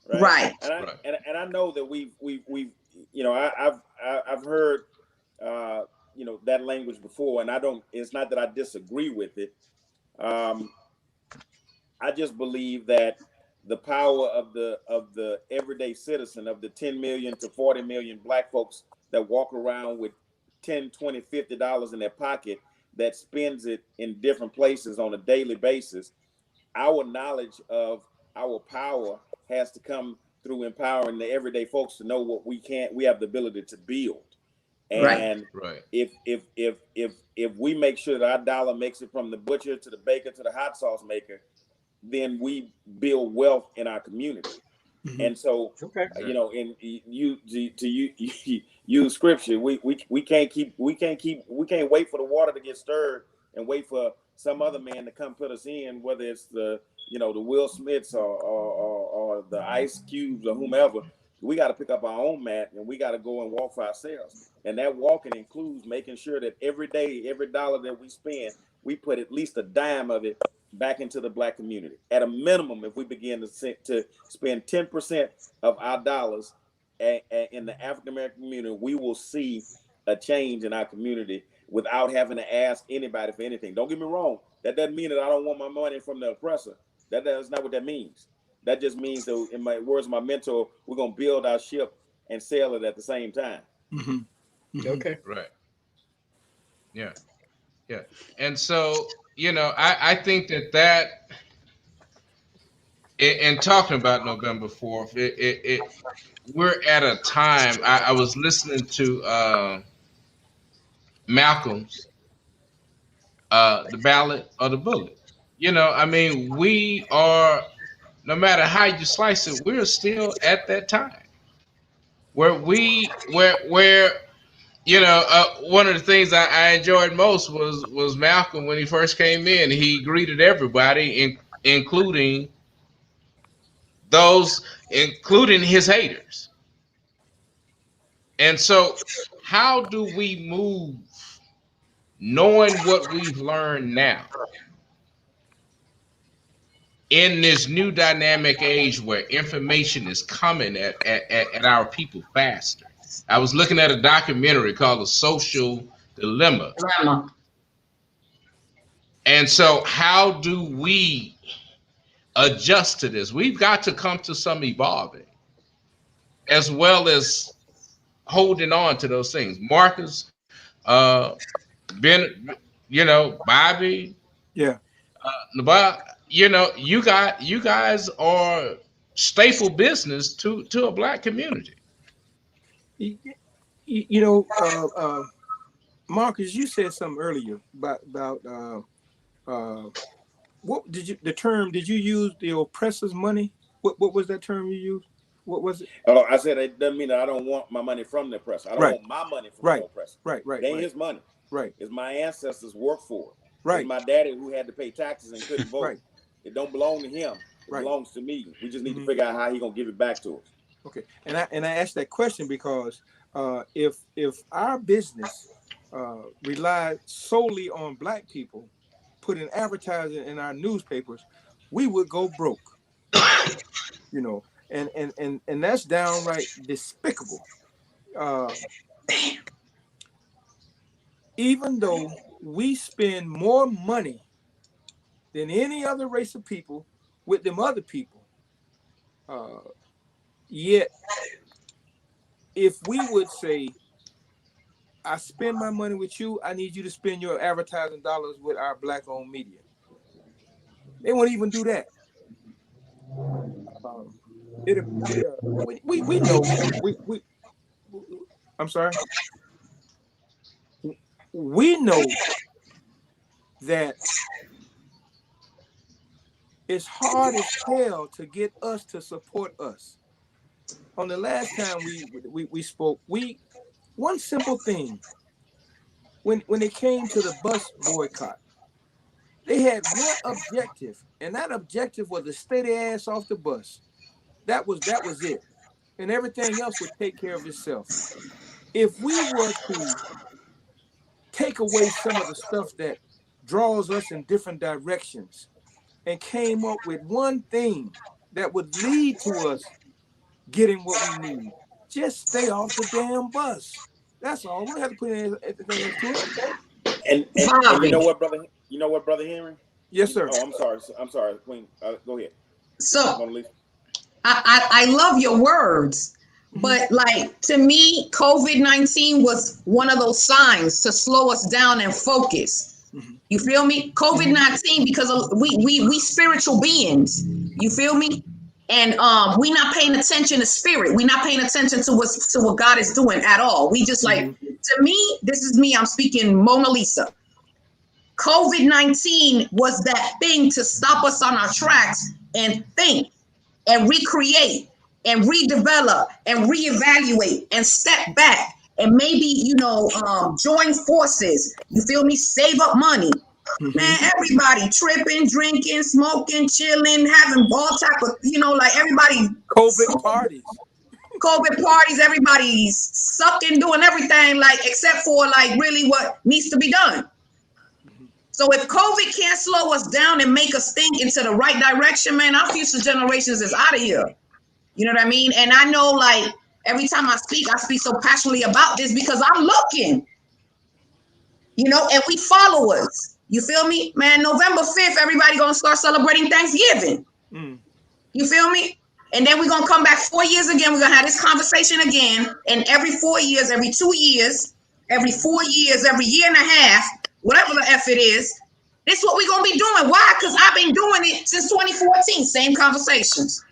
right? Right. Right. And I know that we've I've heard that language before, and I don't. It's not that I disagree with it. Um, I just believe that the power of the everyday citizen, of the 10 million to 40 million black folks that walk around with 10, 20, $50 in their pocket, that spends it in different places on a daily basis. Our knowledge of our power has to come through empowering the everyday folks to know what we have the ability to build. Right. And Right. if we make sure that our dollar makes it from the butcher to the baker to the hot sauce maker, then we build wealth in our community. Mhm. And so, Okay. Exactly. in you use scripture, we can't wait for the water to get stirred and wait for some other man to come put us in, whether it's the Will Smiths or the Ice Cubes or whomever. We got to pick up our own mat and we got to go and walk for ourselves. And that walking includes making sure that every day, every dollar that we spend, we put at least a dime of it back into the black community. At a minimum, if we begin to spend 10% of our dollars in the African American community, we will see a change in our community without having to ask anybody for anything. Don't get me wrong. That doesn't mean that I don't want my money from the oppressor. That's not what that means. That just means that, in my words of my mentor, we're going to build our ship and sail it at the same time. Mhm. Mhm. Okay. Right. Yeah. Yeah. And so, I think that in talking about November 4th, we're at a time. I was listening to Malcolm's The Ballad of the Bullet. I mean, we are, no matter how you slice it, we're still at that time where one of the things I enjoyed most was Malcolm when he first came in. He greeted everybody, including including his haters. And so, how do we move, knowing what we've learned now, in this new dynamic age where information is coming at our people faster? I was looking at a documentary called The Social Dilemma. Grandma. And so, how do we adjust to this? We've got to come to some evolving, as well as holding on to those things. Marcus, Ben, Bobby, Yeah. Bob, you guys are staple business to a black community. Y- You know, Marcus, you said something earlier about uh, what did you the term? Did you use the oppressor's money? What was that term you used? What was it? Oh, I said it doesn't mean that I don't want my money from the oppressor. I don't Right. want my money from no Right. oppressor. Right. It Right. ain't Right. his money. Right. It's my ancestors worked for it. It's Right. my daddy who had to pay taxes and couldn't vote. Right. It don't belong to him. It Right. belongs to me. We just need to Hmm. figure out how he gonna give it back to us. Okay. And I asked that question because if our business relied solely on black people putting advertising in our newspapers, we would go broke. You know, and that's downright despicable. Uh, even though we spend more money than any other race of people with them other people, uh, yet if we would say, I spend my money with you, I need you to spend your advertising dollars with our black owned media. They won't even do that. Um, it we know we I'm sorry. We know that it's hard as hell to get us to support us. On the last time we spoke, we one simple thing when it came to the bus boycott, they had one objective, and that objective was to stay their ass off the bus. That was it, and everything else would take care of itself. If we were to take away some of the stuff that draws us in different directions and came up with one thing that would lead to us getting what we need, just stay off the damn bus. That's all. We don't have to put anything else to it. And you Bobby. know what, brother? You know what, brother Henry? Yes, sir. Oh, I'm sorry. I'm sorry, Queen. Go ahead. So Mona Lisa. I love your words, but like to me, COVID-19 was one of those signs to slow us down and focus. You feel me? COVID-19 because we spiritual beings. You feel me? And we not paying attention to spirit. We not paying attention to what God is doing at all. We just like to me, this is me. I'm speaking Mona Lisa. COVID-19 was that thing to stop us on our tracks and think and recreate and redevelop and reevaluate and step back and maybe join forces. You feel me? Save up money. Man, everybody tripping, drinking, smoking, chilling, having all type of like everybody COVID parties. COVID parties, everybody's sucking, doing everything like except for like really what needs to be done. So if COVID can't slow us down and make us think into the right direction, man, our future generations is out of here. You know what I mean? And I know like every time I speak so passionately about this because I'm looking, and we followers. You feel me? Man, November 5th, everybody gonna start celebrating Thanksgiving. You feel me? And then we're gonna come back 4 years again. We're gonna have this conversation again. And every 4 years, every 2 years, every 4 years, every year and a half, whatever the F it is, this is what we're gonna be doing. Why? Because I've been doing it since 2014. Same conversations.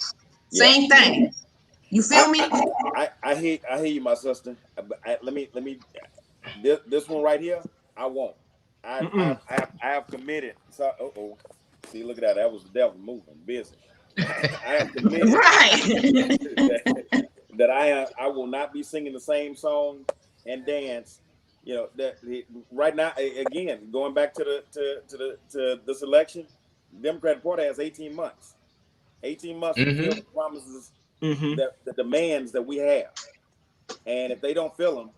Same thing. You feel me? I hear you, my sister. Let me this one right here. I won't. I have committed. So, see, look at that. That was the devil moving busy. I have committed Right. that I will not be singing the same song and dance. That right now again going back to this election, the Democratic Party has 18 months. 18 months to fulfill the promises, the demands that we have, and if they don't fill them,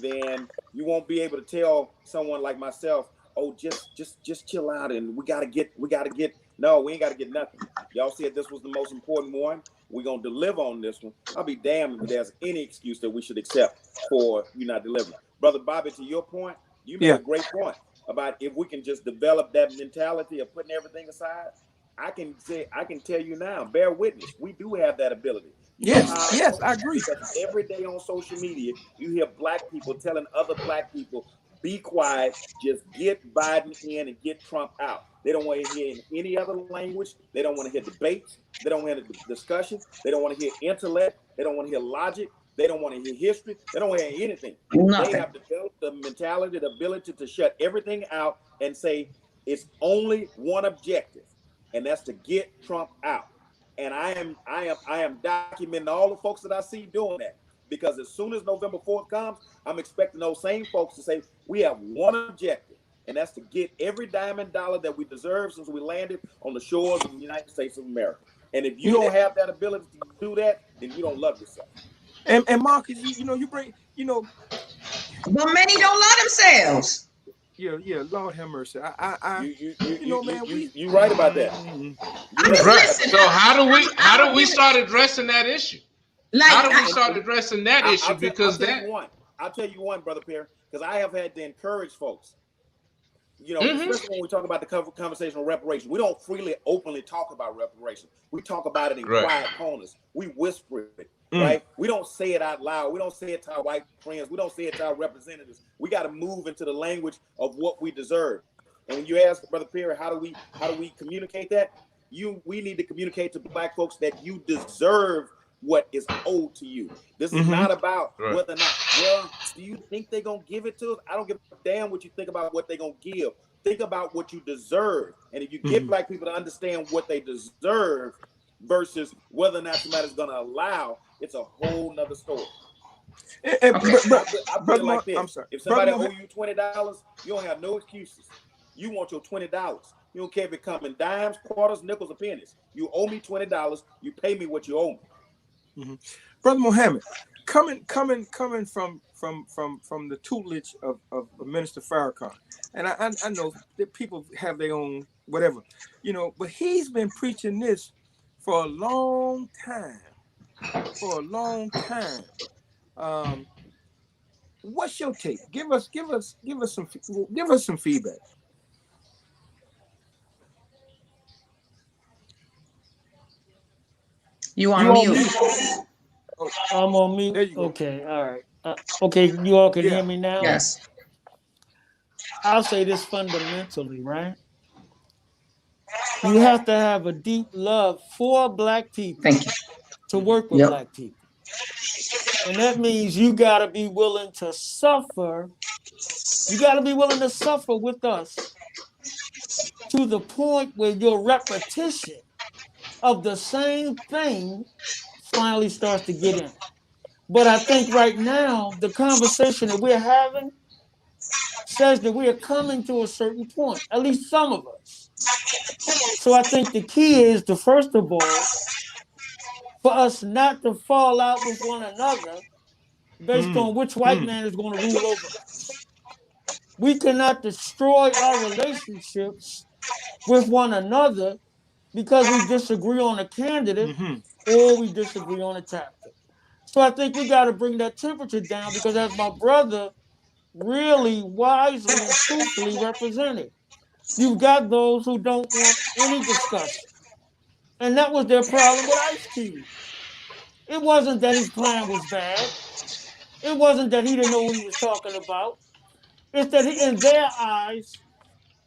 then you won't be able to tell someone like myself, oh, just chill out and we gotta get. No, we ain't gotta get nothing. Y'all said this was the most important one. We're gonna deliver on this one. I'll be damned if there's any excuse that we should accept for you not delivering. Brother Bobby, to your point, you made a great point about if we can just develop that mentality of putting everything aside. I can tell you now, bear witness, we do have that ability. Yes, I agree. Because every day on social media, you hear black people telling other black people, be quiet, just get Biden in and get Trump out. They don't want to hear in any other language. They don't want to hear debates. They don't want to hear discussion. They don't want to hear intellect. They don't want to hear logic. They don't want to hear history. They don't want to hear anything. Nothing. They have developed the mentality, the ability to shut everything out and say it's only one objective, and that's to get Trump out. And I am documenting all the folks that I see doing that, because as soon as November 4th comes, I'm expecting those same folks to say we have one objective, and that's to get every dime and dollar that we deserve since we landed on the shores of the United States of America. And if you don't have that ability to do that, then you don't love yourself. And Marcus, you bring but many don't love themselves. Yeah, Lord have mercy. You right about that. So how do we start addressing that issue? How do we start addressing that issue? I'll tell you one, Brother Perry, because I have had to encourage folks. Especially when we talk about the conversation of reparations, we don't freely, openly talk about reparations. We talk about it in quiet corners. We whisper it, right? We don't say it out loud. We don't say it to our white friends. We don't say it to our representatives. We got to move into the language of what we deserve. And when you ask Brother Perry, how do we communicate that? we need to communicate to black folks that you deserve what is owed to you. This is not about whether or not, well, do you think they're going to give it to us? I don't give a damn what you think about what they're going to give. Think about what you deserve. And if you get black people to understand what they deserve versus whether or not somebody's going to allow, it's a whole nother story. I put it like this. I'm sorry. If somebody owe you $20, you don't have no excuses. You want your $20. You don't care if it comes in dimes, quarters, nickels, or pennies. You owe me $20. You pay me what you owe me. Brother Muhammad, coming from the tutelage of Minister Farrakhan, and I know that people have their own whatever, but he's been preaching this for a long time. What's your take? Give us some feedback. You on mute. I'm on mute. There you go. Okay, all right. Okay, you all can hear me now? Yes. I'll say this fundamentally, right? You have to have a deep love for black people. Thank you. To work with black people. And that means you got to be willing to suffer. You got to be willing to suffer with us to the point where your repetition of the same thing finally starts to get in. But I think right now, the conversation that we're having says that we are coming to a certain point, at least some of us. So I think the key is to, first of all, for us not to fall out with one another based on which white man is going to rule over us. We cannot destroy our relationships with one another because we disagree on a candidate or we disagree on a tactic. So I think we got to bring that temperature down because, as my brother really wisely and truthfully represented, you've got those who don't want any discussion. And that was their problem with Ice Cube. It wasn't that his plan was bad. It wasn't that he didn't know what he was talking about. It's that in their eyes,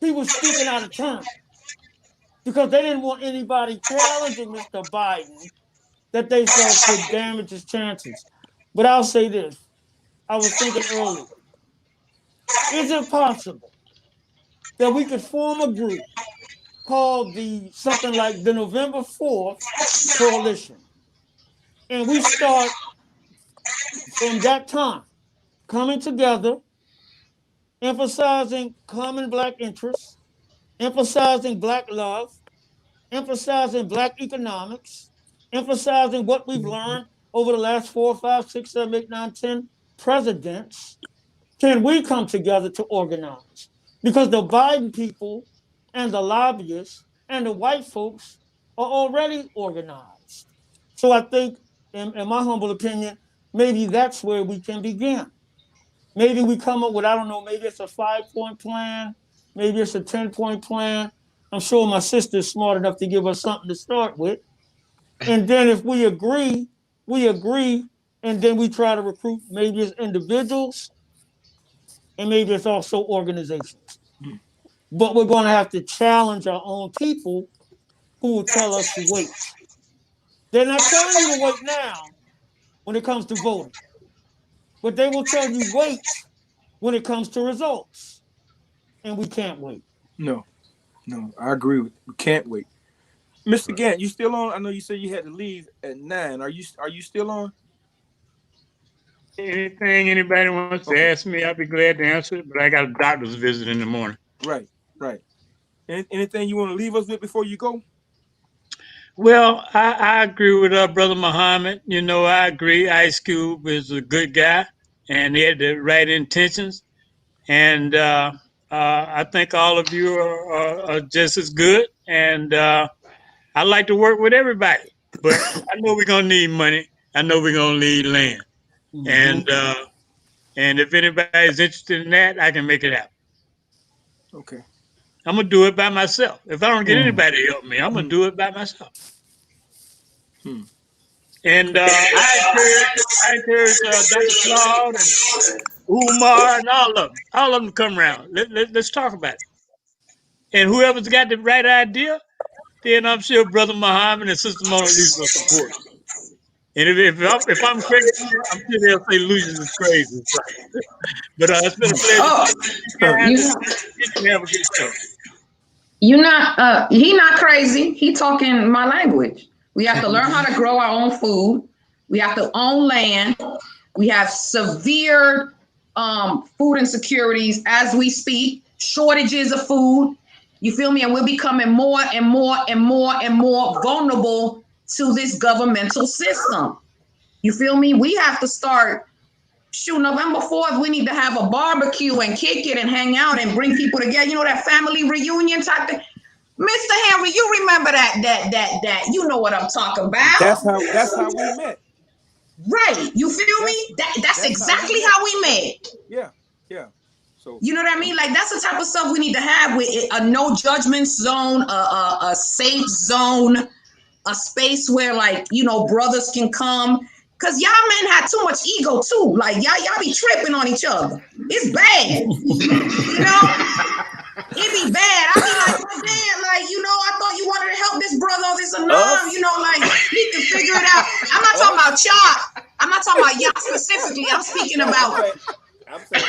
he was speaking out of turn because they didn't want anybody challenging Mr. Biden that they felt could damage his chances. But I'll say this. I was thinking earlier. Is it possible that we could form a group called something like the November 4th Coalition? And we start from that time coming together, emphasizing common black interests, emphasizing black love, emphasizing black economics, emphasizing what we've learned over the last 4, 5, 6, 7, 8, 9, 10 presidents. Can we come together to organize? Because the Biden people and the lobbyists and the white folks are already organized. So I think, in my humble opinion, maybe that's where we can begin. Maybe we come up with, I don't know, maybe it's a 5-point plan, maybe it's a 10-point plan. I'm sure my sister's smart enough to give us something to start with. And then if we agree, and then we try to recruit maybe it's individuals, and maybe it's also organizations. But we're going to have to challenge our own people who will tell us to wait. They're not telling you to wait now when it comes to voting, but they will tell you wait when it comes to results. And we can't wait. No, I agree with you. We can't wait. Mr. Gant, you still on? I know you said you had to leave at 9. Are you still on? Anything anybody wants to ask me, I'll be glad to answer it, but I got a doctor's visit in the morning. Right. Anything you want to leave us with before you go? Well, I agree with Brother Muhammad. I agree. Ice Cube is a good guy, and he had the right intentions. And I think all of you are just as good. And I like to work with everybody. But I know we're going to need money. I know we're going to need land. And if anybody's interested in that, I can make it happen. Okay. I'm going to do it by myself. If I don't get anybody to help me, I'm going to do it by myself. And I encourage Dr. Claude and Umar and all of them to come around. Let's talk about it. And whoever's got the right idea, then I'm sure Brother Muhammad and Sister Mona Lisa will support. And if I'm crazy, I'm sure they'll say Lucius is crazy. But it's been a pleasure Oh, talking to you guys. you And have a good show. you not he not crazy. He talking my language. We have to learn how to grow our own food. We have to own land. We have severe food insecurities as we speak, shortages of food. You feel me? And we're becoming more and more and more and more vulnerable to this governmental system. You feel me? We have to start. Shoot, November 4th, we need to have a barbecue and kick it and hang out and bring people together. You know, that family reunion type thing. Mr. Henry, you remember that. You know what I'm talking about. That's how we met. Right. You feel me? That's exactly how we met. Yeah. So You know what I mean? Like, that's the type of stuff we need to have with a no judgment zone, a safe zone, a space where, like, you know, brothers can come. Cause y'all men had too much ego too. Like y'all be tripping on each other. It's bad. You know? It be bad. I be like, oh damn, like, you know, I thought you wanted to help this brother or this anon, you know, like he can figure it out. I'm not talking about y'all. I'm not talking about y'all specifically. I'm speaking about. I'm saying,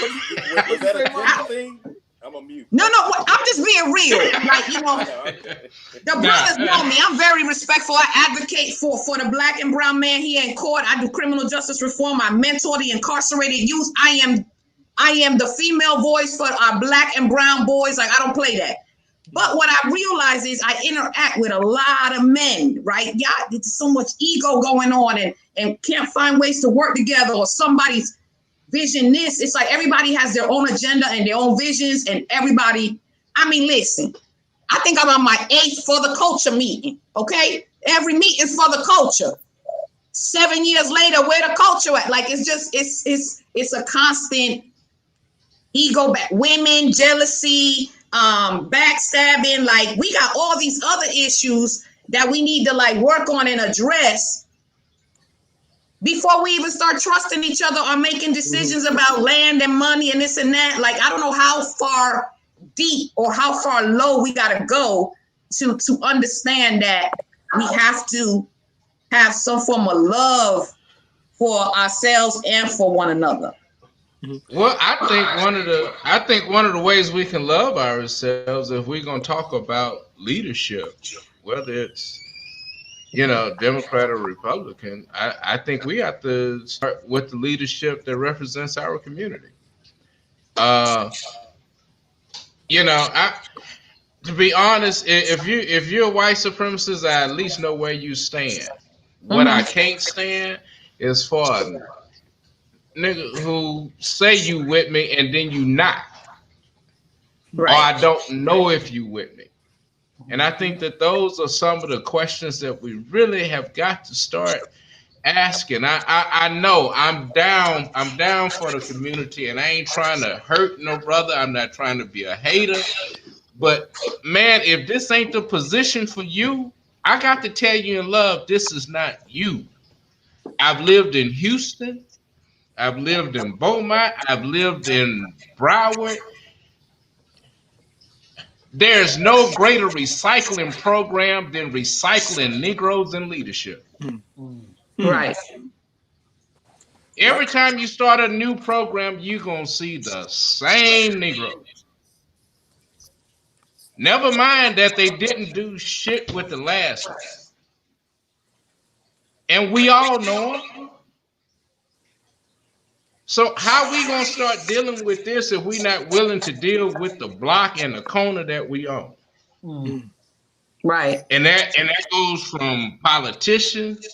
was that a gender thing? I'm a mute. No, I'm just being real. Like, you know, the brothers know me. I'm very respectful. I advocate for the black and brown man here in court. I do criminal justice reform. I mentor the incarcerated youth. I am the female voice for our black and brown boys. Like, I don't play that. But what I realize is I interact with a lot of men, right? Yeah, there's so much ego going on and can't find ways to work together, or somebody's vision this. It's like everybody has their own agenda and their own visions, and everybody, I mean, listen, I think I'm on my 8th for the culture meeting, okay? Every meeting's for the culture. 7 years later, where the culture at? Like, it's just, it's a constant ego back, women, jealousy, backstabbing. Like, we got all these other issues that we need to, like, work on and address before we even start trusting each other or making decisions about land and money and this and that. Like, I don't know how far deep or how far low we got to go to understand that we have to have some form of love for ourselves and for one another. Well, I think one of the ways we can love ourselves, if we're gonna talk about leadership, whether it's, you know, Democrat or Republican, I think we have to start with the leadership that represents our community. Uh, you know, to be honest, if you're a white supremacist, I at least know where you stand. What I can't stand is for a nigga who say you with me and then you not, or I don't know if you with me. And I think that those are some of the questions that we really have got to start asking. I know I'm down for the community, and I ain't trying to hurt no brother. I'm not trying to be a hater. But man, if this ain't the position for you, I got to tell you in love, this is not you. I've lived in Houston. I've lived in Beaumont. I've lived in Broward. There's no greater recycling program than recycling Negroes in leadership. Right. Every time you start a new program, you're going to see the same Negroes. Never mind that they didn't do shit with the last one. And we all know them. So how we going to start dealing with this if we're not willing to deal with the block and the corner that we own? Right. And that goes from politicians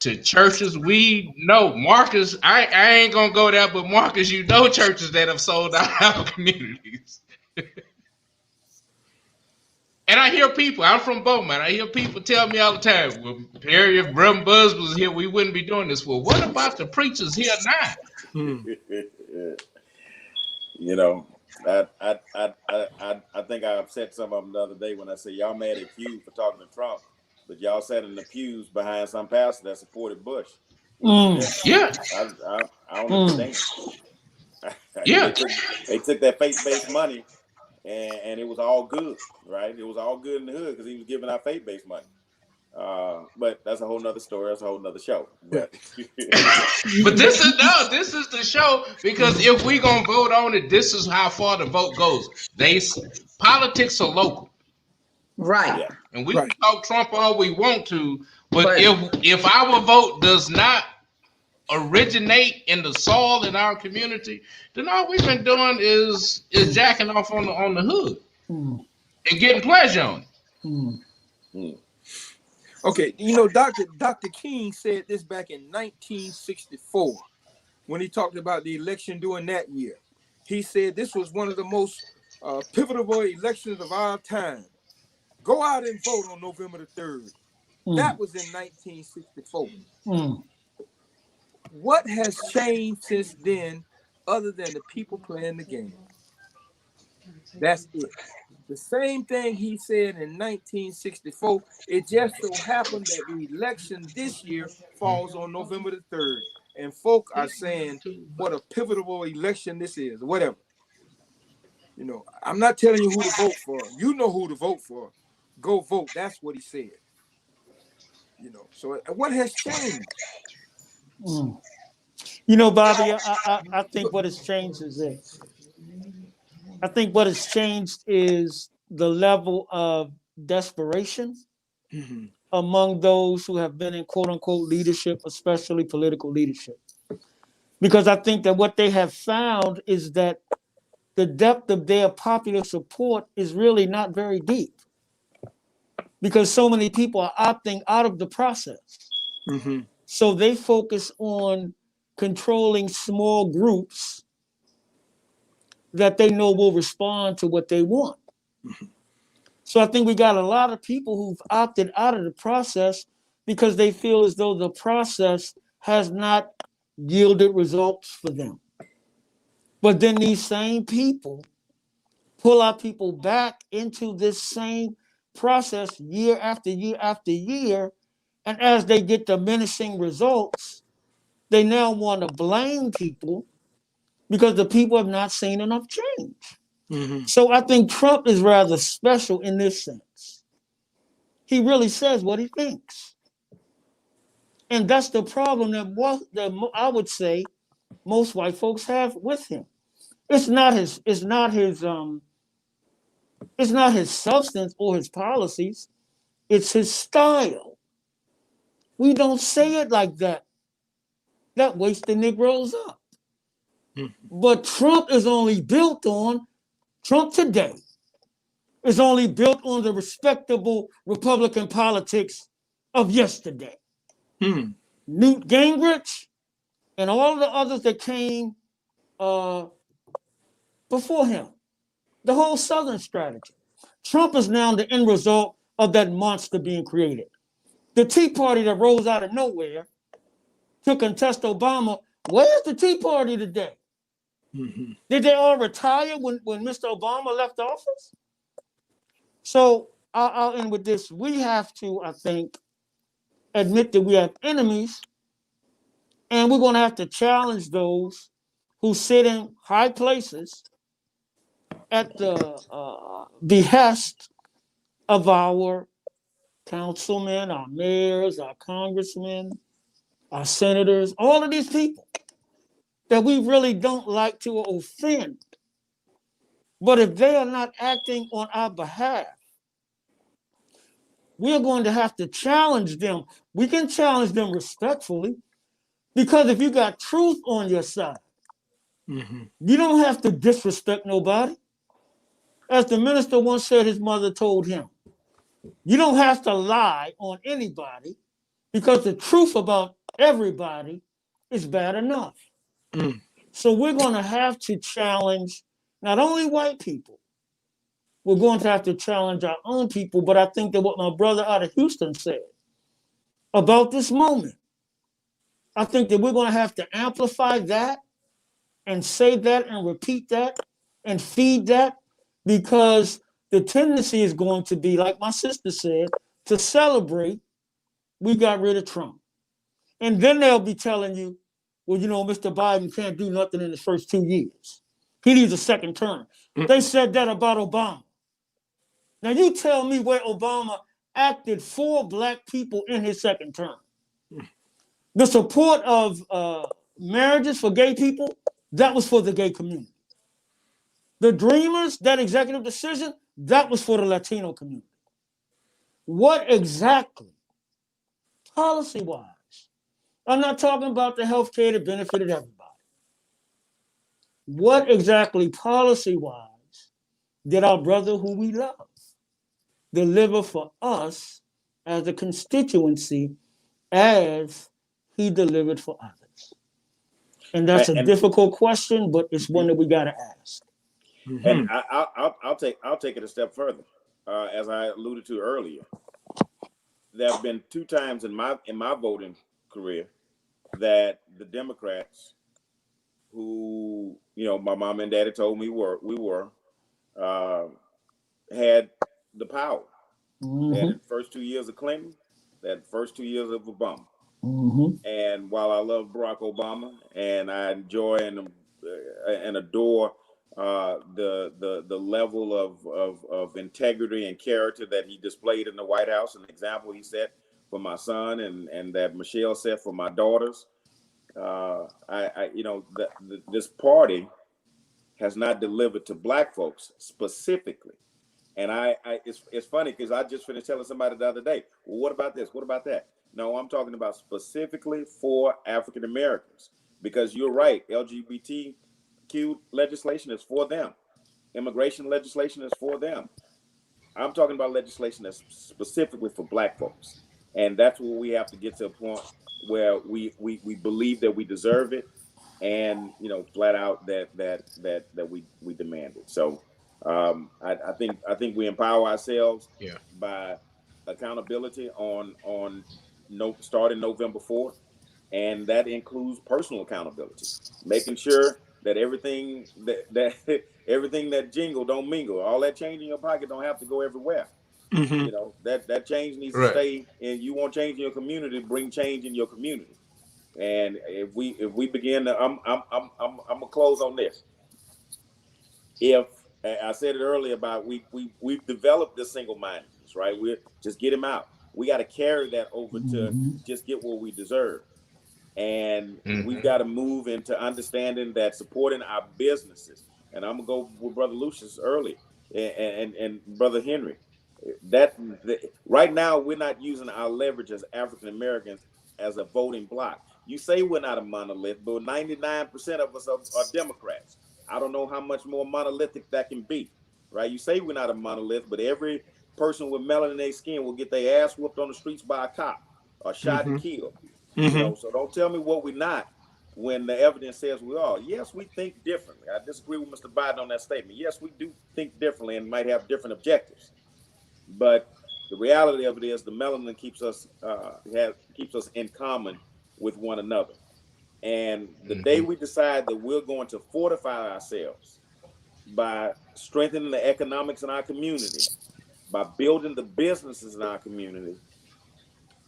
to churches. We know, Marcus, I ain't gonna go there, but Marcus, you know, churches that have sold out our communities. And I hear people, I'm from Beaumont, I hear people tell me all the time, well, Perry, if Brother Buzz was here, we wouldn't be doing this. Well, what about the preachers here now? You know, I think I upset some of them the other day when I said y'all mad at Q for talking to Trump, but y'all sat in the pews behind some pastor that supported Bush. Yeah. I don't understand. Yeah. They took that faith-based money and it was all good, right? It was all good in the hood because he was giving out faith-based money. But that's a whole nother story. That's a whole nother show. But But this is the show, because if we gonna vote on it, this is how far the vote goes. Politics are local, Right. yeah, and we Right. can talk Trump all we want to, but But if our vote does not originate in the soil in our community, then all we've been doing is jacking off on the hood Mm, and getting pleasure on it. mm, mm, Okay, you know, Dr. King said this back in 1964 when he talked about the election during that year. He said this was one of the most pivotal elections of our time. Go out and vote on November the 3rd. That mm, was in 1964. mm. What has changed since then other than the people playing the game? That's it. The same thing he said in 1964. It just so happened that the election this year falls on November the 3rd. And folk are saying what a pivotal election this is, whatever. You know, I'm not telling you who to vote for. You know who to vote for. Go vote. That's what he said. You know, so what has changed? Mm. You know, Bobby, I think what has changed is this. I think what has changed is the level of desperation Mhm. among those who have been in quote unquote leadership, especially political leadership. Because I think that what they have found is that the depth of their popular support is really not very deep because so many people are opting out of the process. Mhm. So they focus on controlling small groups that they know will respond to what they want. So I think we got a lot of people who've opted out of the process because they feel as though the process has not yielded results for them. But then these same people pull our people back into this same process year after year after year. And as they get diminishing results, they now want to blame people because the people have not seen enough change. Mhm. So I think Trump is rather special in this sense. He really says what he thinks. And that's the problem that I would say most white folks have with him. It's not his substance or his policies, it's his style. We don't say it like that. That wakes the Negroes up. Mhm. But Trump today is only built on the respectable Republican politics of yesterday. Mhm. Newt Gingrich and all the others that came uh, before him, the whole Southern strategy. Trump is now the end result of that monster being created. The Tea Party that rose out of nowhere to contest Obama. Where's the Tea Party today? Mhm. Did they all retire when Mr. Obama left office? So I'll end with this. We have to, I think, admit that we have enemies, and we're going to have to challenge those who sit in high places at the behest of our councilmen, our mayors, our congressmen, our senators, all of these people that we really don't like to offend. But if they are not acting on our behalf, we're going to have to challenge them. We can challenge them respectfully because if you got truth on your side, Mhm. you don't have to disrespect nobody. As the minister once said his mother told him, you don't have to lie on anybody because the truth about everybody is bad enough. Mhm. So we're going to have to challenge not only white people, we're going to have to challenge our own people. But I think that what my brother out of Houston said about this moment, I think that we're going to have to amplify that and say that and repeat that and feed that because the tendency is going to be, like my sister said, to celebrate we got rid of Trump. And then they'll be telling you, well, you know, Mr. Biden can't do nothing in his first 2 years. He needs a second term. They said that about Obama. Now you tell me where Obama acted for black people in his second term. The support of marriages for gay people, that was for the gay community. The Dreamers, that executive decision, that was for the Latino community. What exactly, policy-wise? I'm not talking about the health care that benefited everybody. What exactly, policy-wise, did our brother who we love deliver for us as a constituency as he delivered for others? And that's a difficult question, but it's one that we got to ask. And I'll take it a step further. As I alluded to earlier, there have been 2 times in my voting career that the Democrats, who my mom and daddy told me we were had the power. They had the first 2 years of Clinton, they had the first 2 years of Obama. And while I love Barack Obama and I enjoy and adore the level of integrity and character that he displayed in the White House, and the example he set for my son and that Michelle set for my daughters, this party has not delivered to black folks specifically. And it's funny because I just finished telling somebody the other day, well, what about this? What about that? No, I'm talking about specifically for African Americans, because you're right. LGBTQ legislation is for them. Immigration legislation is for them. I'm talking about legislation that's specifically for black folks. And that's where we have to get to a point where we believe that we deserve it, and flat out that we demand it. So I think we empower ourselves by accountability on starting November 4th, and that includes personal accountability, making sure that everything that everything that jingle don't mingle, all that change in your pocket don't have to go everywhere. That change needs to stay. And you want change in your community, bring change in your community. And if we begin to, I'm gonna close on this. If I said it earlier about we've developed this single-mindedness, right? We're just get him out. We got to carry that over to just get what we deserve. And we've got to move into understanding that supporting our businesses. And I'm gonna go with Brother Lucius early and Brother Henry. Right now we're not using our leverage as African Americans as a voting bloc. You say we're not a monolith, but 99% of us are Democrats. I don't know how much more monolithic that can be, right? You say we're not a monolith, but every person with melanin in their skin will get their ass whooped on the streets by a cop or shot and killed. So don't tell me what we're not when the evidence says we are. Yes, we think differently. I disagree with Mr. Biden on that statement. Yes, we do think differently and might have different objectives. But the reality of it is the melanin keeps us in common with one another. And the day we decide that we're going to fortify ourselves by strengthening the economics in our community, by building the businesses in our community,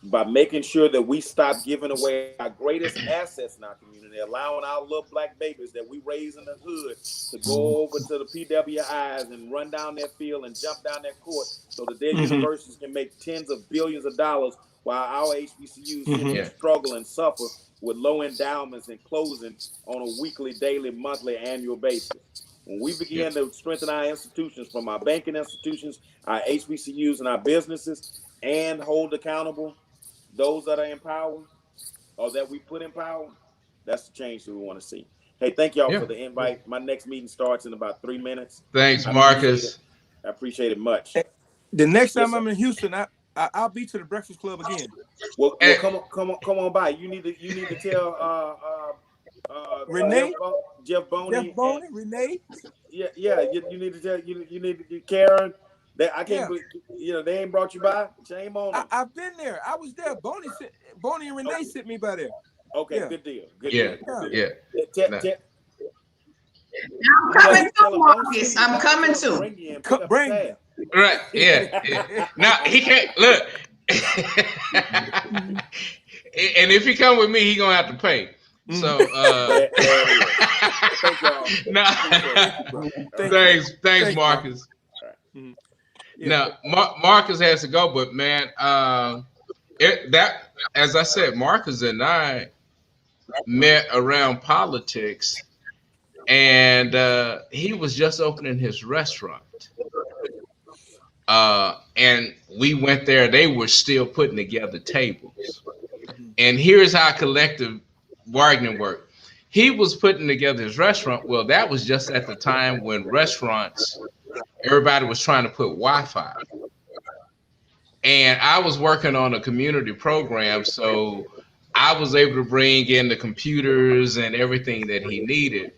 by making sure that we stop giving away our greatest assets in our community, allowing our little black babies that we raise in the hood to go over to the PWIs and run down that field and jump down that court so that their universities can make tens of billions of dollars while our HBCUs struggle and suffer with low endowments and closing on a weekly, daily, monthly, annual basis. When we begin to strengthen our institutions, from our banking institutions, our HBCUs, and our businesses, and hold accountable those that are in power or that we put in power, that's the change that we want to see. Hey, thank y'all for the invite. My next meeting starts in about 3 minutes. Thanks, Marcus. I appreciate it much. The next time I'm in Houston, I'll be to the Breakfast Club again. Well, come on by. You need to tell Renee, Jeff Boney, Renee. Yeah. You need to tell you need to Karen. I can't believe, they ain't brought you by. Shame on them. I've been there. I was there. Bonnie and Renee sent me by there. Okay, good deal. Good deal. I'm coming to Marcus. I'm coming to. Bring him. Right. Yeah. Now he can't look. And if he come with me, he gonna have to pay. So There it is. Thank y'all. no, Thank you, bro. Thank you. thanks, Thank you, Marcus. Mhm. Yeah, Now Marcus has to go, but man, that as I said, Marcus and I met around politics, and he was just opening his restaurant. And we went there. They were still putting together tables. Mhm. And here's how collective bargaining worked. He was putting together his restaurant. Well, that was just at the time when restaurants, everybody was trying to put Wi-Fi. And I was working on a community program, so I was able to bring in the computers and everything that he needed.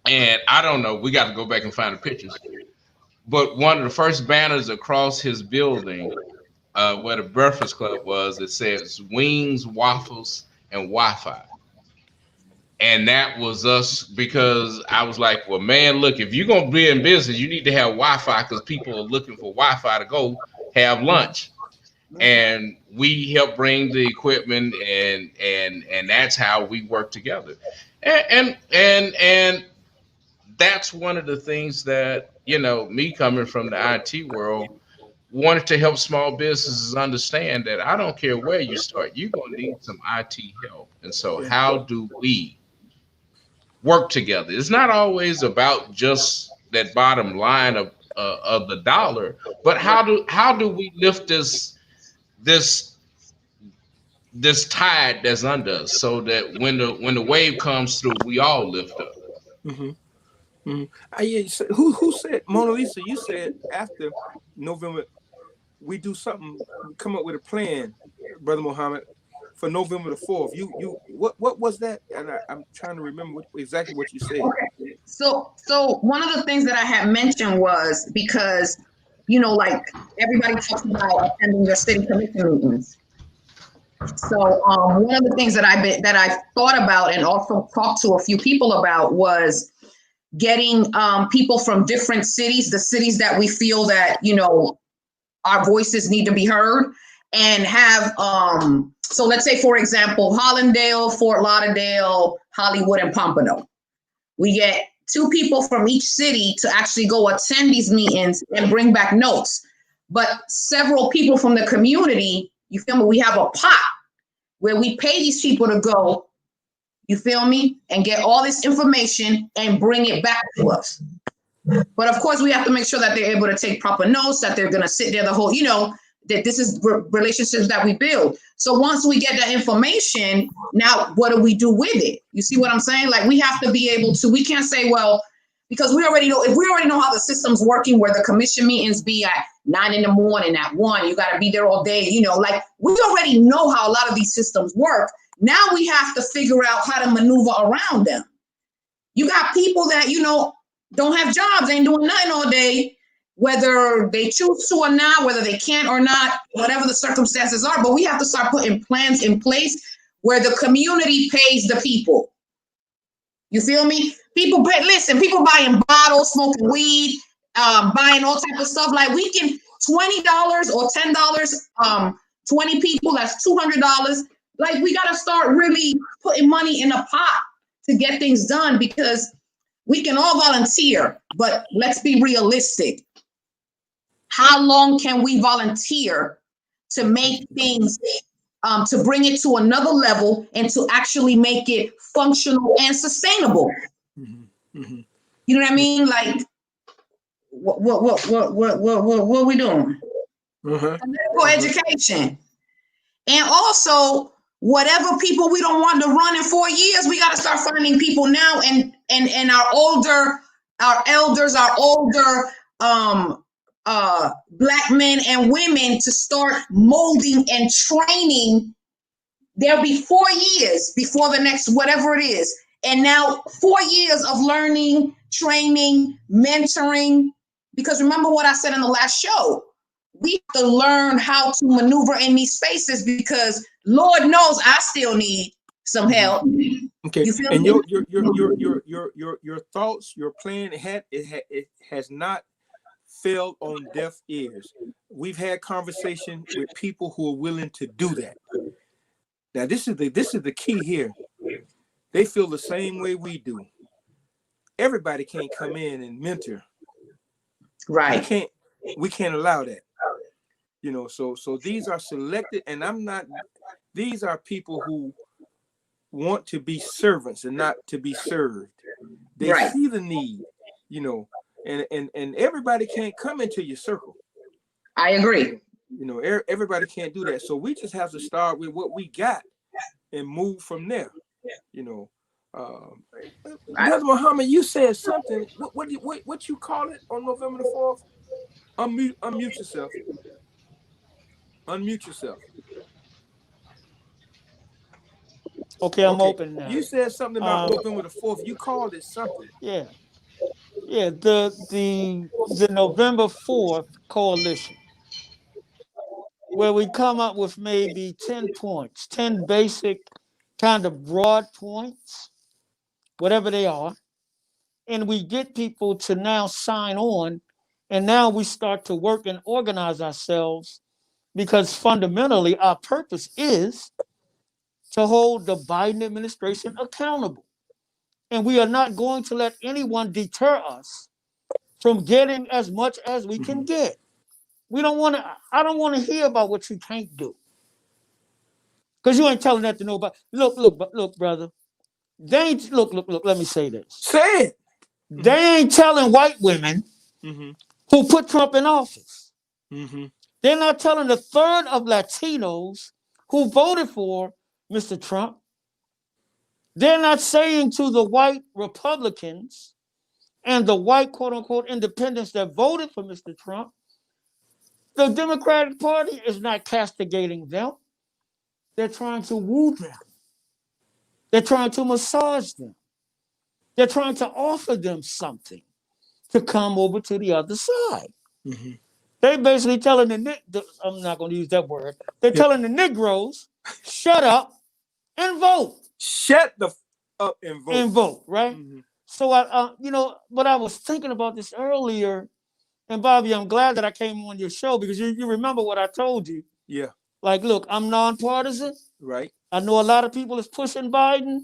And I don't know, we got to go back and find the pictures. But one of the first banners across his building, where the Breakfast Club was, it says wings, waffles, and Wi-Fi. And that was us because I was like, well, man, look, if you're going to be in business, you need to have Wi-Fi because people are looking for Wi-Fi to go have lunch. And we helped bring the equipment, and that's how we work together. And that's one of the things that, me coming from the IT world, wanted to help small businesses understand that I don't care where you start, you're going to need some IT help. And so, Yeah. how do we work together? It's not always about just that bottom line of the dollar, but how do we lift this this tide that's under us so that when the wave comes through, we all lift up. Mm-hmm. Mm-hmm. Yeah, so who said, Mona Lisa? You said after November we do something, we come up with a plan, Brother Muhammad, for November the 4th. What was that? And I'm trying to remember exactly what you said. Okay. So one of the things that I had mentioned was because, like everybody talks about attending your city commission meetings. So one of the things that I thought about and also talked to a few people about was getting people from different cities, the cities that we feel that our voices need to be heard, and have so let's say, for example, Hollandale, Fort Lauderdale, Hollywood, and Pompano. We get 2 people from each city to actually go attend these meetings and bring back notes. But several people from the community, you feel me? We have a pot where we pay these people to go, you feel me, and get all this information and bring it back to us. But of course, we have to make sure that they're able to take proper notes, that they're going to sit there the whole, that this is relationships that we build. So once we get that information, now what do we do with it? You see what I'm saying? Like, we have to be able to, we can't say, well, because we already know, if we already know how the system's working, where the commission meetings be at 9 in the morning, at 1, you got to be there all day, like we already know how a lot of these systems work. Now we have to figure out how to maneuver around them. You got people that, don't have jobs, ain't doing nothing all day, whether they choose to or not, whether they can't or not, whatever the circumstances are. But we have to start putting plans in place where the community pays the people. You feel me? People buying bottles, smoking weed, buying all type of stuff. Like, we can $20 or $10, 20 people, that's $200. Like, we got to start really putting money in a pot to get things done, because we can all volunteer, but let's be realistic. How long can we volunteer to make things, to bring it to another level and to actually make it functional and sustainable? Mm-hmm. Mm-hmm. You know what I mean? Like, what are we doing? Uh-huh. Medical education. And also, whatever people we don't want to run in 4 years, we got to start finding people now, and our elders, our older Black men and women, to start molding and training. There'll be 4 years before the next whatever it is, and now 4 years of learning, training, mentoring. Because remember what I said in the last show, we have to learn how to maneuver in these spaces, because Lord knows I still need some help. Okay. You feel And me? your thoughts, your plan, it has not fell on deaf ears. We've had conversation with people who are willing to do that. Now, this is the key here. they feel the same way we do. Everybody can't come in and mentor. Right. We can't allow that. So these are selected, and these are people who want to be servants and not to be served. They Right. see the need, and everybody can't come into your circle. I agree. Everybody can't do that. So we just have to start with what we got and move from there. Brother Muhammad, you said something. What you call it on November the 4th? Unmute yourself. Unmute yourself. Okay, I'm open now. You said something about November the 4th. You called it something. Yeah. The November 4th coalition, where we come up with maybe 10 points, 10 basic kind of broad points, whatever they are, and we get people to now sign on, and now we start to work and organize ourselves, because fundamentally our purpose is to hold the Biden administration accountable. And we are not going to let anyone deter us from getting as much as we can get. I don't want to hear about what you can't do. Because you ain't telling that to nobody. Look, brother. They ain't, look, let me say this. Say it. They ain't telling white women who put Trump in office. They're not telling the third of Latinos who voted for Mr. Trump. They're not saying to the white Republicans and the white quote unquote independents that voted for Mr. Trump, the Democratic Party is not castigating them. They're trying to woo them. They're trying to massage them. They're trying to offer them something to come over to the other side. They basically telling I'm not going to use that word. They're telling the Negroes, shut up and vote. Shut the up and vote. And vote, right? So but I was thinking about this earlier, and Bobby, I'm glad that I came on your show, because you remember what I told you. Yeah. Like, look, I'm nonpartisan. Right. I know a lot of people is pushing Biden.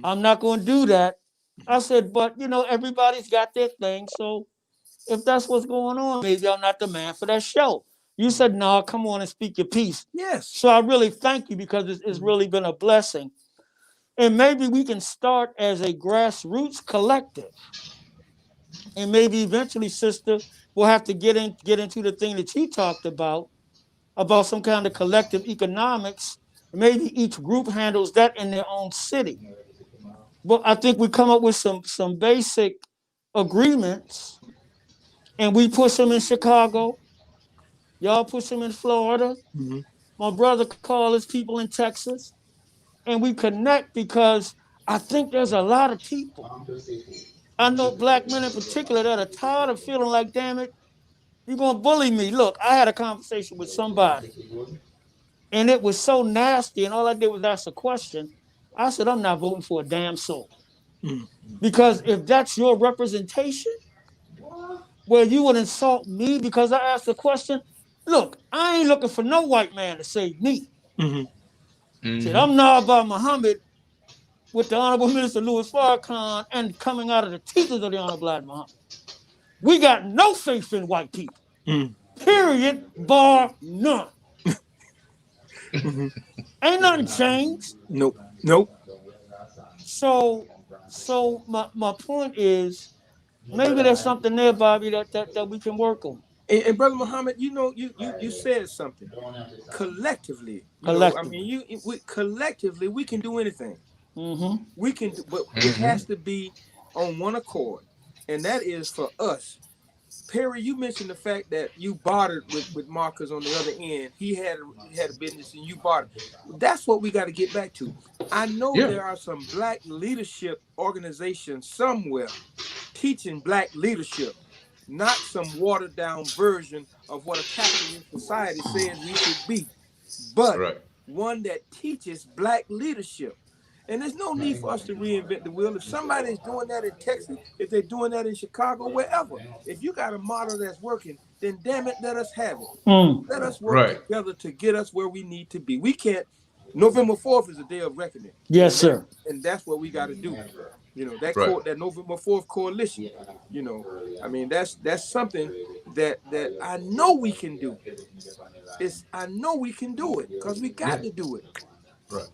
I'm not going to do that. I said, but everybody's got their thing. So if that's what's going on, maybe I'm not the man for that show. You said, no, come on and speak your piece. Yes. So I really thank you, because it's really been a blessing. And maybe we can start as a grassroots collective. And maybe eventually, sister, we'll have to get into the thing that you talked about some kind of collective economics. Maybe each group handles that in their own city. But I think we come up with some basic agreements, and we push them in Chicago. Y'all push them in Florida. My brother called his people in Texas. And we connect, because I think there's a lot of people, I know black men in particular, that are tired of feeling like, damn it, you're going to bully me. Look, I had a conversation with somebody, and it was so nasty, and all I did was ask a question. I said, I'm not voting for a damn soul. Because if that's your representation, where you would insult me because I asked a question, look, I ain't looking for no white man to save me. Said, I'm Nabba Muhammad with the Honorable Minister Louis Farrakhan, and coming out of the teachers of the Honorable Elijah Muhammad. We got no faith in white people. Period, bar none. Ain't nothing changed. Nope. So my point is, maybe there's something there, Bobby, that we can work on. And Brother Muhammad, you said something. Collectively. Collectively we can do anything. We can do, but it has to be on one accord, and that is for us. Perry, you mentioned the fact that you bartered with Marcus on the other end. He had a business and you bartered. That's what we got to get back to. I know there are some black leadership organizations somewhere teaching black leadership, not some watered down version of what a capitalist society says we should be, but one that teaches black leadership. And there's no need for us to reinvent the wheel. If somebody's doing that in Texas, if they're doing that in Chicago, wherever, if you got a model that's working, then damn it, let us have it. Let us work together to get us where we need to be. We can't November 4th is a day of reckoning. Yes, sir. And that's what we got to do. That Right. that November 4th coalition. I mean, that's something that I know we can do. I know we can do it because we got to do it. Right.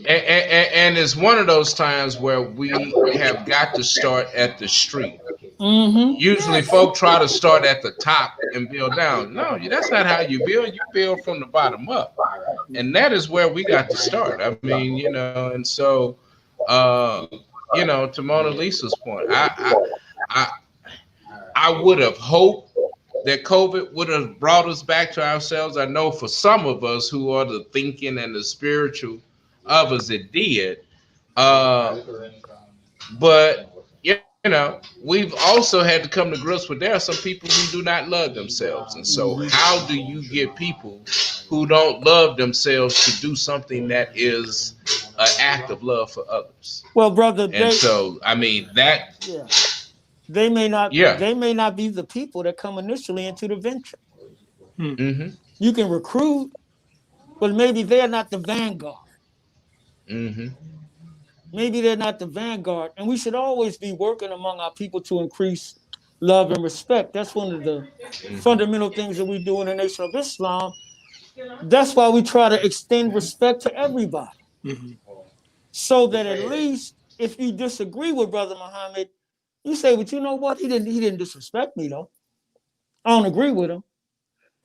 And it's one of those times where we have got to start at the street. Mm-hmm. Usually, folk try to start at the top and build down. No, that's not how you build. You build from the bottom up, and that is where we got to start. I mean, and so, to Mona Lisa's point, I, I would have hoped that COVID would have brought us back to ourselves. I know for some of us who are the thinking and the spiritual of us, it did. Uh, but we've also had to come to grips with there are some people who do not love themselves. And so how do you get people who don't love themselves to do something that is an act of love for others? Well, brother, I mean that they may not be the people that come initially into the venture. Mm-hmm. You can recruit, but maybe they're not the vanguard. Mm-hmm. Maybe they're not the vanguard. And we should always be working among our people to increase love and respect. That's one of the fundamental things that we do in the Nation of Islam. That's why we try to extend respect to everybody. Mm-hmm. So that at least if you disagree with Brother Muhammad, you say, but you know what? He didn't disrespect me, though. I don't agree with him.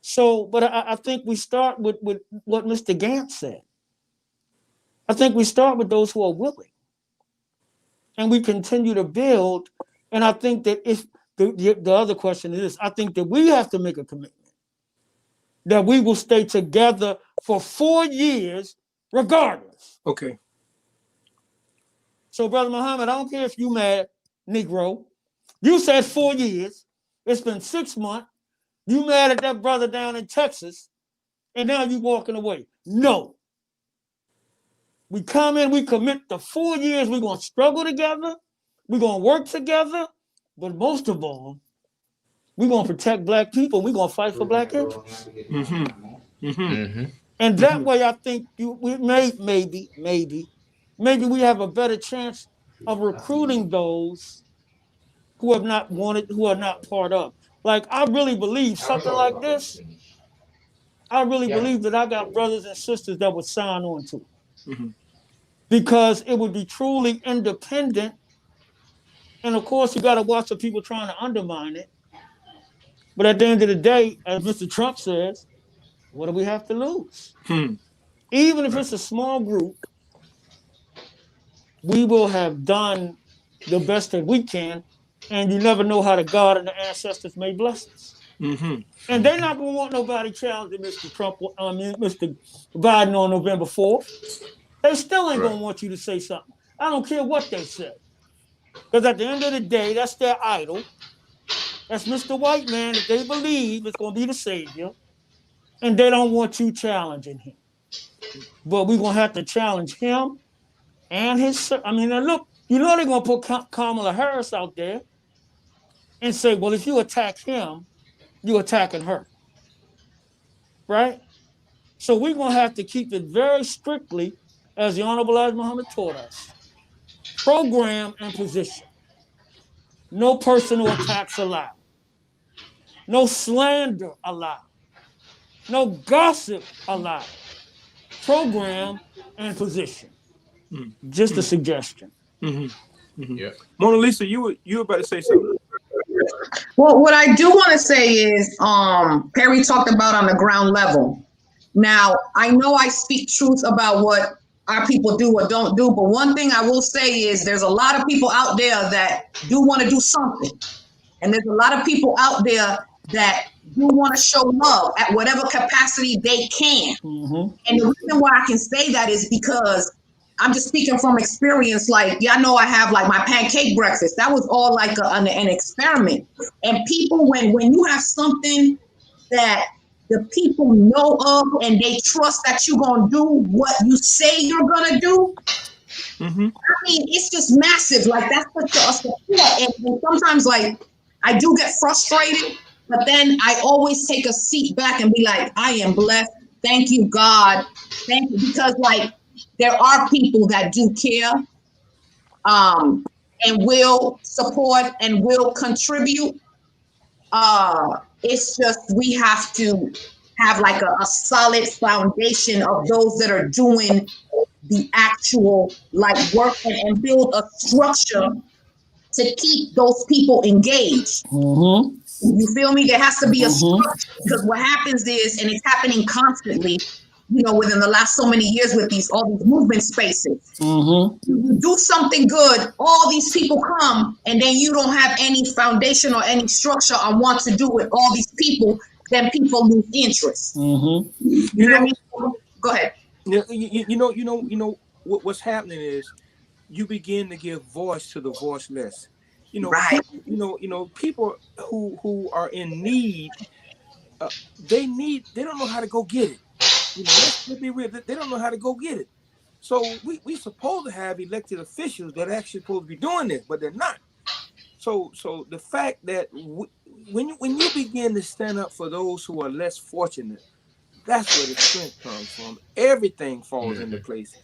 So, but I think we start with what Mr. Gantz said. I think we start with those who are willing. And we continue to build. And I think that if the other question is this, I think that we have to make a commitment that we will stay together for 4 years regardless. Okay. So, Brother Muhammad, I don't care if you mad, Negro. You said 4 years. It's been 6 months. You mad at that brother down in Texas, and now you walking away. No. We come in, we commit to 4 years. We're going to struggle together. We're going to work together. But most of all, we're going to protect Black people. We're going to fight for Black interests. Mm-hmm. Mm-hmm. Mm-hmm. And that way, I think we maybe we have a better chance of recruiting those who have not wanted, who are not part of. Like, I really believe something like this. I really believe that I got brothers and sisters that would sign on to it. Mm-hmm. Because it would be truly independent. And of course, you got to watch the people trying to undermine it. But at the end of the day, as Mr. Trump says, what do we have to lose? Even if it's a small group, we will have done the best that we can. And you never know how the God and the ancestors may bless us. Mm-hmm. And they're not going to want nobody challenging Mr. Mr. Biden on November 4th. They still ain't going to want you to say something. I don't care what they say. Because at the end of the day, that's their idol. That's Mr. White Man that they believe is going to be the savior. And they don't want you challenging him. But we're going to have to challenge him and his... I mean, look, they're going to put Kamala Harris out there and say, well, if you attack him, you're attacking her. Right? So we're going to have to keep it very strictly, as the Honorable Elijah Muhammad taught us, program and position. No personal attacks allowed. No slander allowed. No gossip allowed. Program and position. Just a suggestion. Mm-hmm. Mm-hmm. Yeah. Mona Lisa, you were about to say something. Well, what I do want to say is, Perry talked about on the ground level. Now, I know I speak truth about what our people do or don't do, but one thing I will say is there's a lot of people out there that do want to do something. And there's a lot of people out there that do want to show love at whatever capacity they can. Mm-hmm. And the reason why I can say that is because I'm just speaking from experience. Like, y'all know I have like my pancake breakfast. That was all like an experiment. And people, when you have something that the people know of and they trust that you're going to do what you say you're going to do, I mean, it's just massive. Like, that's such a support. And sometimes, like, I do get frustrated, but then I always take a seat back and be like, I am blessed Thank you, God. Thank you, because like there are people that do care, and will support and will contribute. It's just we have to have like a solid foundation of those that are doing the actual like work, and build a structure to keep those people engaged. Mm-hmm. You feel me? There has to be a Mm-hmm. structure, because what happens is, and it's happening constantly, within the last so many years with all these movement spaces. Mm-hmm. You do something good, all these people come, and then you don't have any foundation or any structure on what to do with all these people, then people lose interest. Mm-hmm. You know what I mean? Go ahead. What's happening is you begin to give voice to the voiceless. Right. People, people who are in need, they don't know how to go get it. Let's be real. They don't know how to go get it. So we supposed to have elected officials that are actually supposed to be doing this, but they're not. So the fact that when you begin to stand up for those who are less fortunate, that's where the strength comes from. Everything falls into place.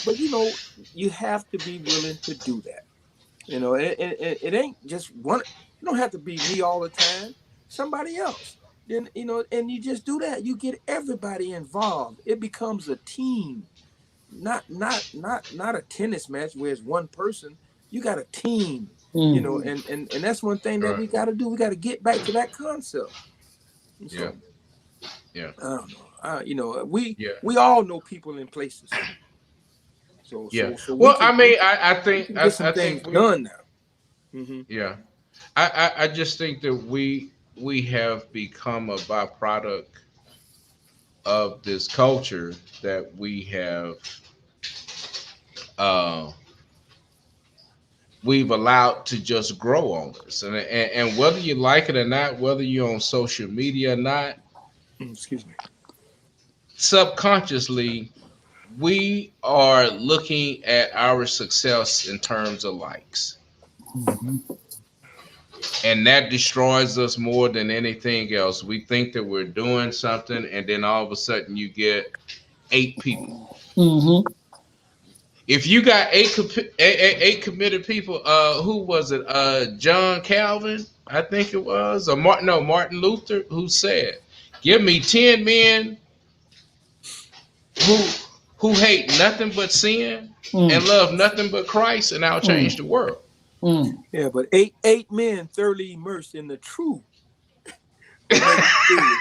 But you have to be willing to do that. It ain't just one. You don't have to be me all the time. Somebody else. Then and you just do that. You get everybody involved. It becomes a team, not a tennis match where it's one person. You got a team. And that's one thing that Right. we got to do. We got to get back to that concept. And Yeah. so Yeah. I don't know. We Yeah. we all know people in places. So Yeah. so we Well, can I mean, we can get some things done now. Mm-hmm. yeah. I just think that we have become a byproduct of this culture that we have uh we've allowed to just grow on us. And whether you like it or not, whether you're on social media or not, Excuse me. subconsciously we are looking at our success in terms of likes. And that destroys us more than anything else. We think that we're doing something, and then all of a sudden you get 8 people. Mm-hmm. If you got eight committed people, who was it? John Calvin, I think it was, or Martin Luther, who said, "Give me 10 men who hate nothing but sin and Mm. love nothing but Christ, and I'll change Mm. the world." Mm. Yeah, but eight men thoroughly immersed in the truth will make you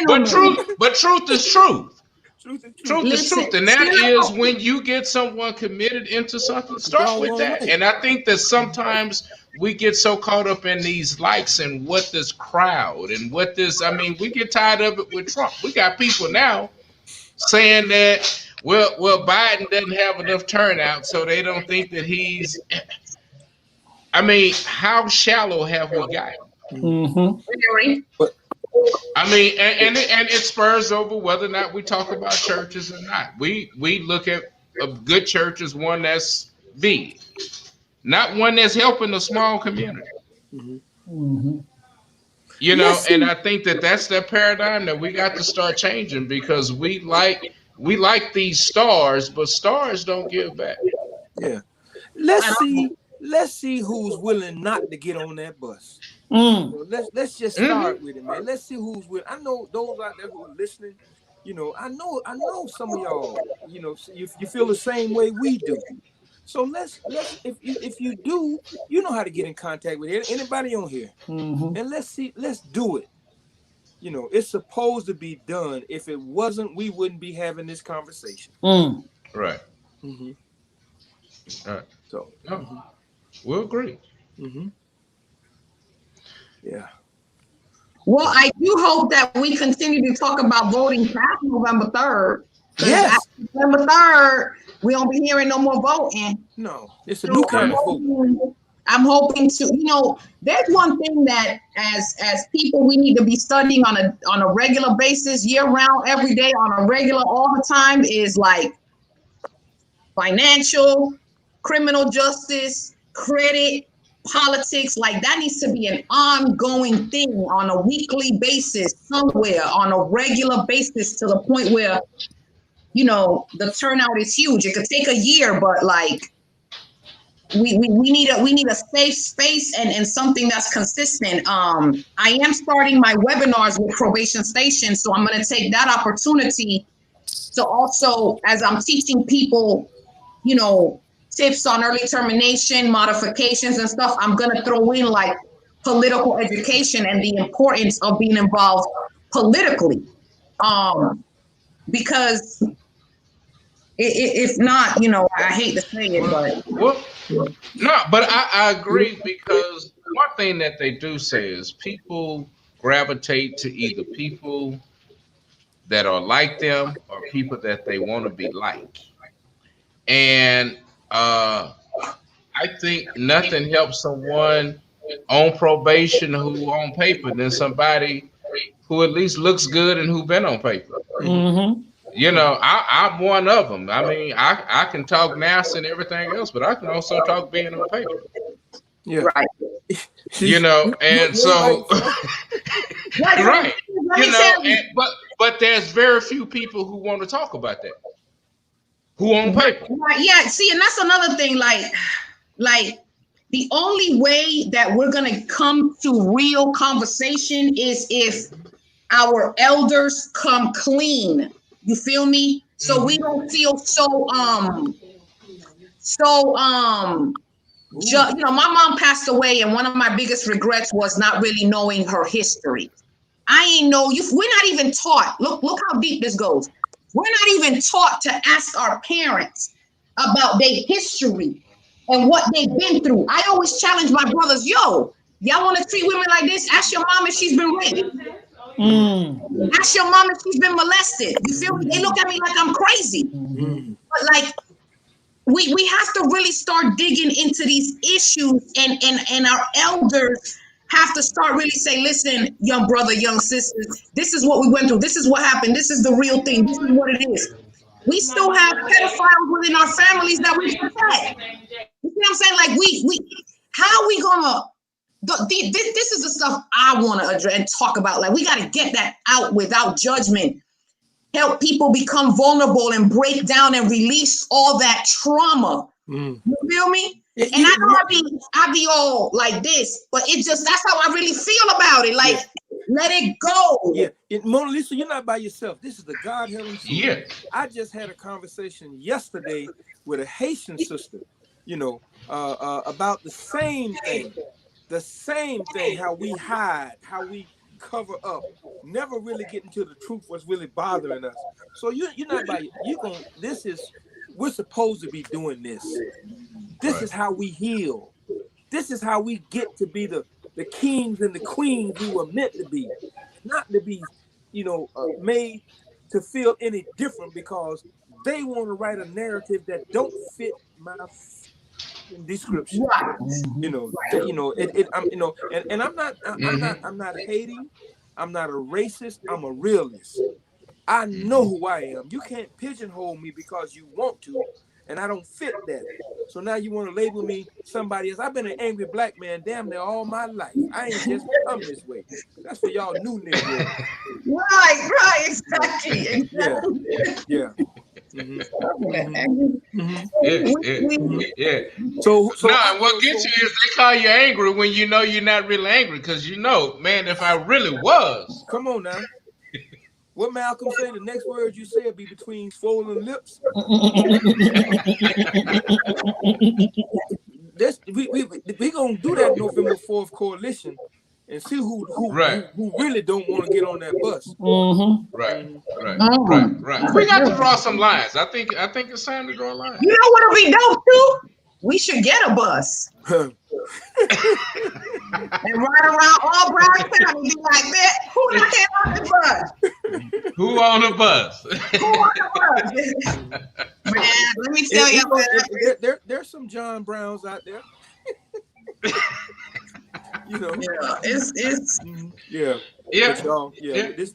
But Gentlemen, truth is truth. truth is truth. Truth is listen, truth, and chill that is out. when you get someone committed into something. You Start with doggone that. right. And I think that sometimes we get so caught up in these likes and what this crowd and what this. I mean, we get tired of it with Trump. We got people now saying that well, Biden doesn't have enough turnout, so they don't think that he's. I mean, how shallow have we gotten? Mm-hmm. Very. But I mean, and it spurs over whether or not we talk about churches or not. We look at a good church as one that's big, not one that's helping a small community. mhm. Mm-hmm. Let's And see. I think that that's the paradigm that we got to start changing because we like these stars, but stars don't give back. Yeah. I Let's don't see. Let's see who's willing not to get on that bus. Mm. Let's just Hmm. start with it, man. Let's see who's willing. I know those out there who are listening. I know some of y'all. You feel the same way we do. So let's if you do, you know how to get in contact with anybody on here, Mm-hmm. and let's see. Let's do it. It's supposed to be done. If it wasn't, we wouldn't be having this conversation. Mm. Right. Hmm. Right. So, No, we'll agree. hmm yeah. Well, I do hope that we continue to talk about voting past November 3rd. Because Yes. after November 3rd, we won't be hearing no more voting. No, it's a So new kind of hope. I'm hoping to, there's one thing that as people we need to be studying on a regular basis, year round, every day, on a regular, all the time, is like financial, criminal justice, credit, politics, like that needs to be an ongoing thing on a weekly basis somewhere, on a regular basis, to the point where, you know, the turnout is huge. It could take a year, but like we need a safe space and something that's consistent. I am starting my webinars with Probation Station, so I'm going to take that opportunity to also, as I'm teaching people, you know, tips on early termination, modifications and stuff, I'm going to throw in like political education and the importance of being involved politically. Because if not, you know, I hate to say it, but Well, no, but I agree, because one thing that they do say is people gravitate to either people that are like them or people that they want to be like. And I think nothing helps someone on probation who on paper than somebody who at least looks good and who been on paper. Mm-hmm. You know, I'm one of them. I mean, I can talk nasty and everything else, but I can also talk being on paper. Yeah. right. You know, and so right, Let you me know, tell you. but there's very few people who want to talk about that, who on paper. Right, yeah, see, and that's another thing, like the only way that we're gonna come to real conversation is if our elders come clean. You feel me? So we don't feel you know, my mom passed away, and one of my biggest regrets was not really knowing her history. I ain't know you. We're not even taught. Look how deep this goes. We're not even taught to ask our parents about their history and what they've been through. I always challenge my brothers, yo, y'all want to treat women like this? Ask your mom if she's been raped. Ask your mom if she's been molested. You feel me? They look at me like I'm crazy. But like, we have to really start digging into these issues, and our elders have to start really say, listen, young brother, young sisters, this is what we went through. This is what happened. This is the real thing. This is what it is. We still have pedophiles within our families that we protect. You see what I'm saying? Like we how are we gonna this is the stuff I want to address and talk about. Like, we got to get that out without judgment. Help people become vulnerable and break down and release all that trauma. You feel me? And I know I be all like this, but it just, that's how I really feel about it. Like, let it go. Yeah, Mona Lisa, you're not by yourself. This is the God Heaven Truth. Yeah. I just had a conversation yesterday with a Haitian sister, you know, about the same thing. The same thing, how we hide, how we cover up, never really getting to the truth, what's really bothering us. So you're not by you going. We're supposed to be doing this. This is how we heal. This is how we get to be the kings and the queens we were meant to be, not to be, you know, made to feel any different because they want to write a narrative that don't fit my description. You know, and I'm not hating. I'm not a racist. I'm a realist. I know who I am. You can't pigeonhole me because you want to, and I don't fit that. So now you want to label me somebody else. I've been an angry black man damn near all my life. I ain't just come this way. That's for y'all new niggas. Right, exactly. Yeah. Yeah. So no, what gets you is they call you angry when you know you're not really angry, because you know, man, if I really was. Come on now. What Malcolm say? The next word you say will be between swollen lips. We gonna do that November 4th coalition and see who really don't want to get on that bus. Right. We got to draw some lines. I think it's time to draw a line. You know what'll be dope too? We should get a bus. And ride around all Brown County and be like, man, who the hell on the bus? Who on the bus? Who on the bus? Man, let me tell you, there's some John Browns out there. You know, it's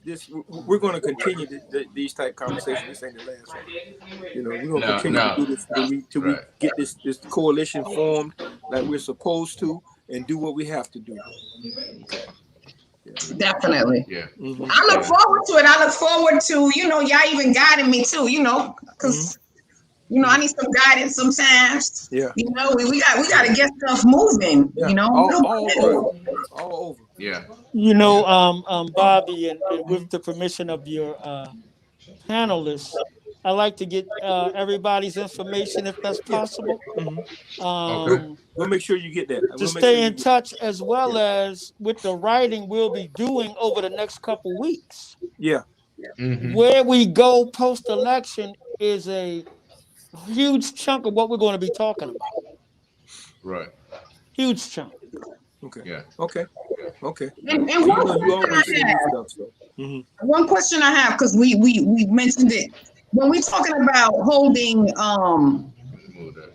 This we're going to continue these type of conversations. This ain't the last one. You know, we're going to continue to do this till we get this coalition formed like we're supposed to. and do what we have to do. Okay. Definitely. Yeah. Mm-hmm. I look forward to it. I look forward to, y'all even guiding me too, because I need some guidance sometimes. Yeah. We got to get stuff moving, Yeah. All over. Yeah. Bobby, and with the permission of your panelists, I like to get everybody's information if that's Yeah. possible. Okay. We'll make sure you get that. To We'll make sure stay you in get touch, as well as with the writing we'll be doing over the next couple weeks. Yeah. Mm-hmm. Where we go post election is a huge chunk of what we're going to be talking about. Right. Huge chunk. Okay. Yeah. Okay. And You one know, you question always I send me have, stuff, so. one question I have, because we mentioned it when we talking about holding Move that.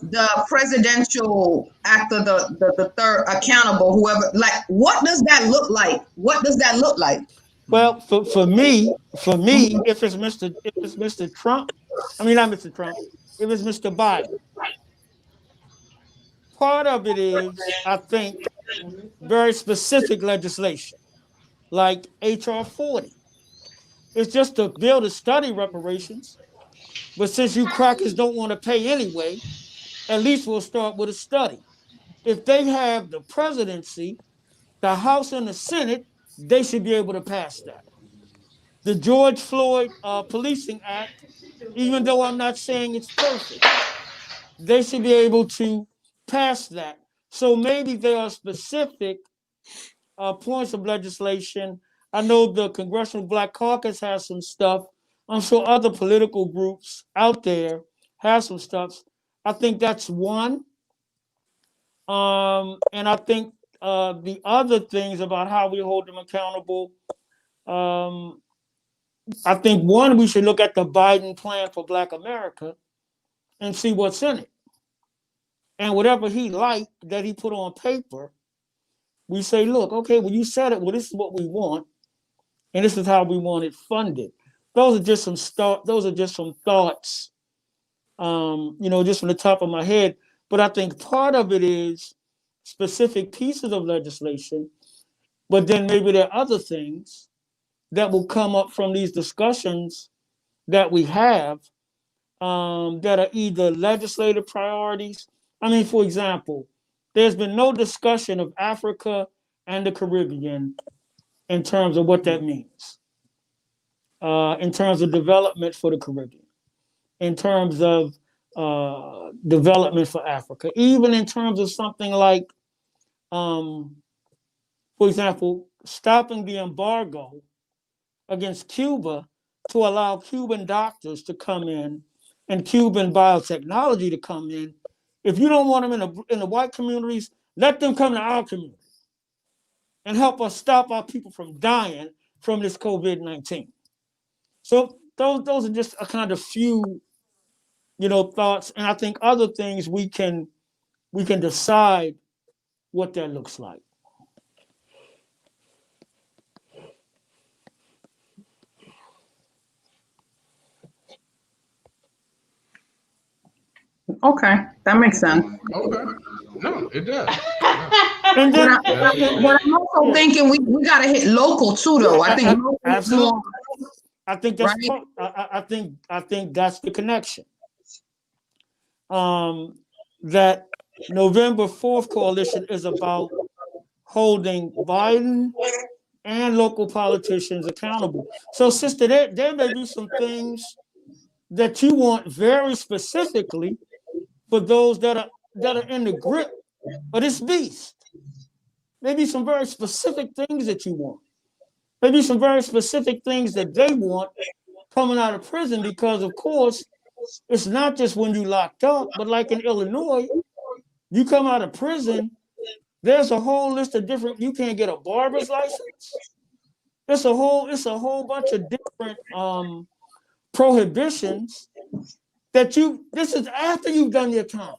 the presidential actor, the third accountable, whoever. Like, what does that look like? What does that look like? Well, for me, if it's Mr. Trump, I mean not Mr. Trump, if it's Mr. Biden, part of it is, I think, very specific legislation, like HR 40. It's just a bill to study reparations, but since you crackers don't want to pay anyway, at least we'll start with a study. If they have the presidency, the House and the Senate, they should be able to pass that. The George Floyd Policing Act, even though I'm not saying it's perfect, they should be able to pass that. So maybe there are specific points of legislation. I know the Congressional Black Caucus has some stuff. I'm sure other political groups out there have some stuff. I think that's one. And I think the other things about how we hold them accountable. I think one, we should look at the Biden plan for Black America and see what's in it. And whatever he liked that he put on paper, we say, look, okay, well, you said it. Well, this is what we want, and this is how we want it funded. Those are just some thoughts, just from the top of my head. But I think part of it is specific pieces of legislation, but then maybe there are other things that will come up from these discussions that we have that are either legislative priorities. I mean, for example, there's been no discussion of Africa and the Caribbean in terms of what that means, in terms of development for the Caribbean, in terms of development for Africa, even in terms of something like, for example, stopping the embargo against Cuba to allow Cuban doctors to come in and Cuban biotechnology to come in. If you don't want them in the white communities, let them come to our community and help us stop our people from dying from this COVID-19. So those are just a kind of few, thoughts, and I think other things we can decide what that looks like. Okay, that makes sense. Okay. No, it does. And then, But I'm also thinking we got to hit local too, though. I think absolutely. I think that's right? I think that's the connection. That November 4th coalition is about holding Biden and local politicians accountable. So, sister, there may be some things that you want very specifically for those that are in the grip of this beast. Maybe some very specific things that you want. Maybe some very specific things that they want coming out of prison, because of course it's not just when you locked up, but like in Illinois, you come out of prison, there's a whole list of different, you can't get a barber's license. It's a whole bunch of different prohibitions that this is after you've done your time.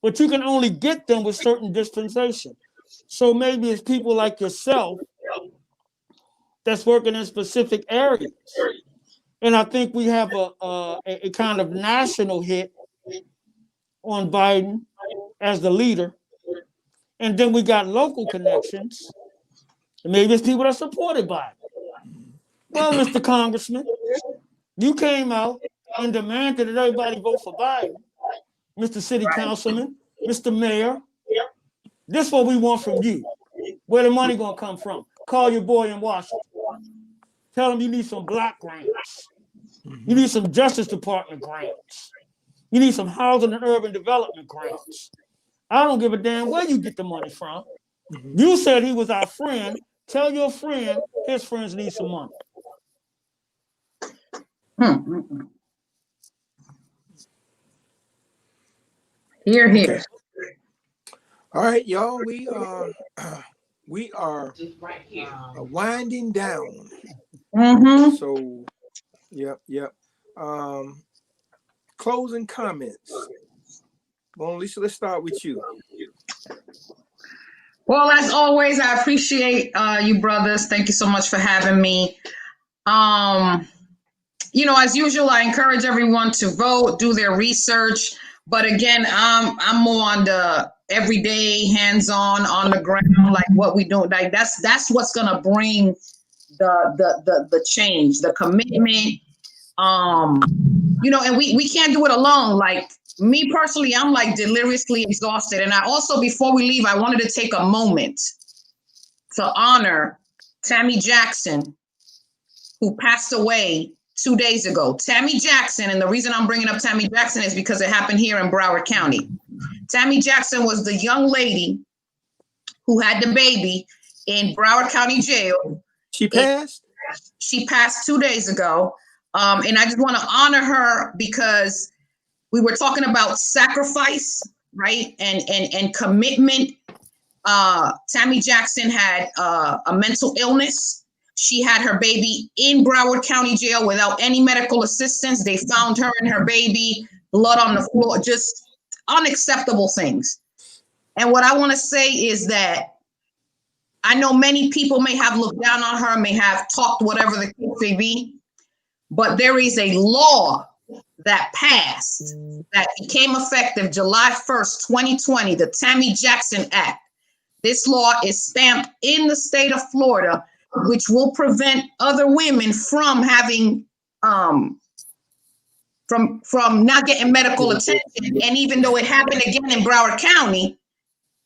But you can only get them with certain dispensation. So maybe it's people like yourself that's working in specific areas. And I think we have a kind of national hit on Biden as the leader. And then we got local connections. And maybe it's people that are supported by it. Well, Mr. Congressman, you came out and demanded that everybody vote for Biden. Mr. City Councilman, Mr. Mayor, this is what we want from you. Where the money gonna come from? Call your boy in Washington. Tell him you need some block grants. You need some Justice Department grants. You need some housing and urban development grants. I don't give a damn where you get the money from. You said he was our friend. Tell your friend his friends need some money. Here, here. All right, y'all. We are winding down. Mm-hmm. So, yep. Closing comments. Well, Lisa, let's start with you. Well, as always, I appreciate you brothers. Thank you so much for having me. You know, as usual, I encourage everyone to vote, do their research. But again, I'm more on the everyday, hands-on, on the ground, like what we do. Like that's what's gonna bring the change, the commitment. You know, and we can't do it alone. Like me personally, I'm like deliriously exhausted. And I also, before we leave, I wanted to take a moment to honor Tammy Jackson, who passed away 2 days ago. Tammy Jackson, and the reason I'm bringing up Tammy Jackson is because it happened here in Broward County. Tammy Jackson was the young lady who had the baby in Broward County Jail. She passed? She passed 2 days ago. And I just want to honor her because we were talking about sacrifice, right? And commitment. Tammy Jackson had a mental illness. She had her baby in Broward County Jail without any medical assistance. They found her and her baby, blood on the floor, just unacceptable things. And what I want to say is that I know many people may have looked down on her, may have talked whatever the case may be, but there is a law that passed that became effective July 1st, 2020, the Tammy Jackson Act. This law is stamped in the state of Florida, which will prevent other women from having from not getting medical attention. And even though it happened again in Broward County,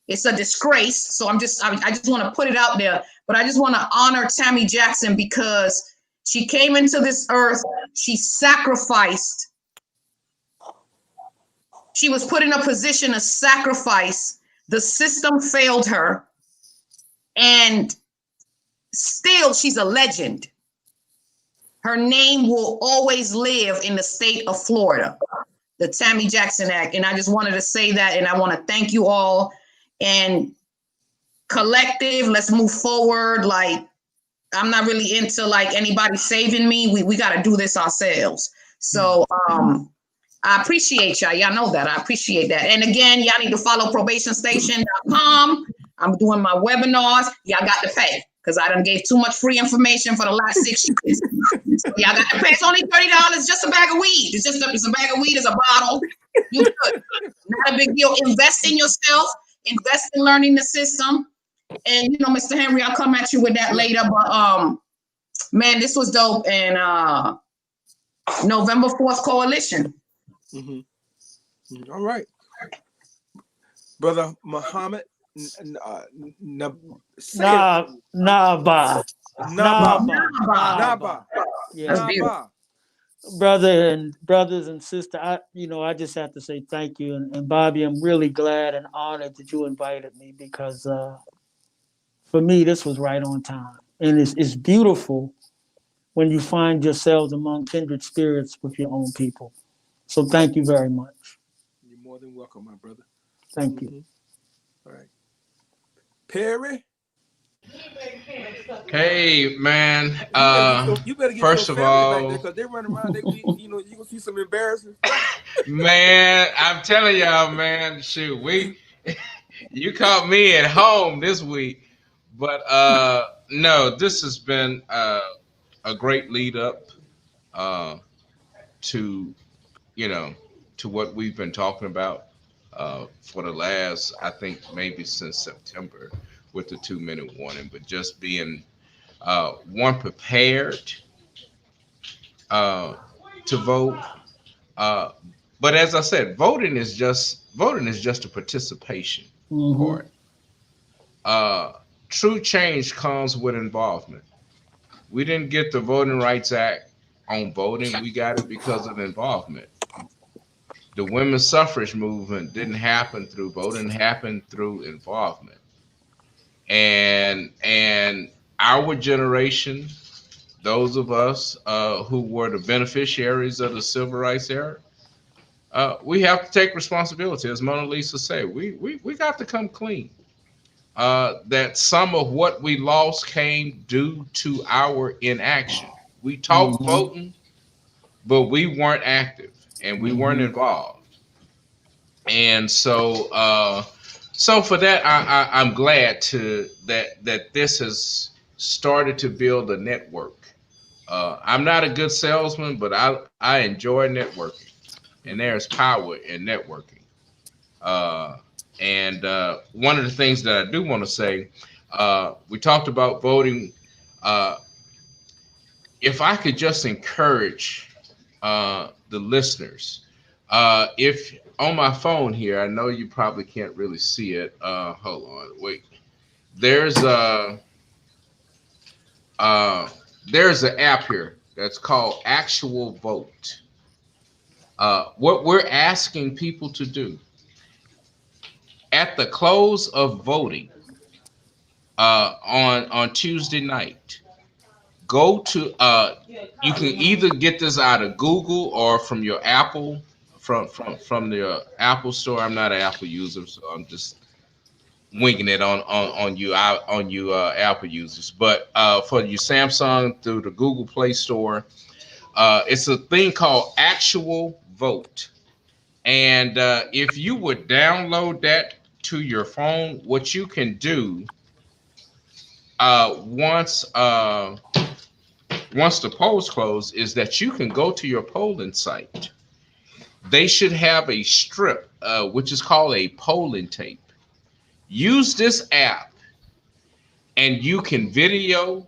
it's a disgrace. So I just want to put it out there, but I just want to honor Tammy Jackson because she came into this earth, she sacrificed. She was put in a position of sacrifice. The system failed her, and still she's a legend. Her name will always live in the state of Florida, the Tammy Jackson Act. And I just wanted to say that, and I want to thank you all. And collective, let's move forward. Like, I'm not really into like anybody saving me. We got to do this ourselves. So I appreciate y'all. Y'all know that. I appreciate that. And again, y'all need to follow probationstation.com. I'm doing my webinars. Y'all got to pay because I done gave too much free information for the last 6 years. So y'all got to pay. It's only $30, just a bag of weed. It's a bag of weed, it's a bottle. You good. Not a big deal. Invest in yourself. Invest in learning the system. And, you know, Mr. Henry, I'll come at you with that later. But, man, this was dope. And November 4th Coalition. All right. Brother Muhammad Naba. Naba. Yeah. That's beautiful. Brothers and sisters, I just have to say thank you. And Bobby, I'm really glad and honored that you invited me because for me, this was right on time. And it's beautiful when you find yourselves among kindred spirits with your own people. So thank you very much. You're more than welcome, my brother. Thank you. All right. Perry? Hey, man. You better get First your of family all, back there because they run around. You're gonna see some embarrassing stuff. man, I'm telling y'all, man. Shoot, you caught me at home this week, but no, this has been a great lead up to to what we've been talking about. for the last, I think maybe since September, with the 2 minute warning. But just being one prepared uh, to vote. Uh, but as I said, voting is just a participation Mm-hmm. part. Uh, True change comes with involvement. We didn't get the Voting Rights Act on voting. We got it because of involvement. The women's suffrage movement didn't happen through voting, it happened through involvement. And our generation, those of us who were the beneficiaries of the civil rights era, we have to take responsibility. As Mona Lisa said, we got to come clean. That some of what we lost came due to our inaction. We talked Mm-hmm. voting, but we weren't active and we weren't Mm-hmm. involved. And so for that, I'm glad to that this has started to build a network. I'm not a good salesman, but I enjoy networking, and there's power in networking. Uh, and one of the things that I do want to say, we talked about voting. Uh, if I could just encourage the listeners, if on my phone here, I know you probably can't really see it. Hold on, wait. There's a uh, there's an app here that's called Actual Vote. What we're asking people to do at the close of voting on Tuesday night, go to you can either get this out of Google or from your Apple from the Apple store. I'm not an Apple user, so I'm just winging it on you out on you Apple users. But for your Samsung through the Google Play Store, it's a thing called Actual Vote. And if you would download that to your phone, what you can do once the polls close is that you can go to your polling site. They should have a strip, which is called a polling tape. Use this app, and you can video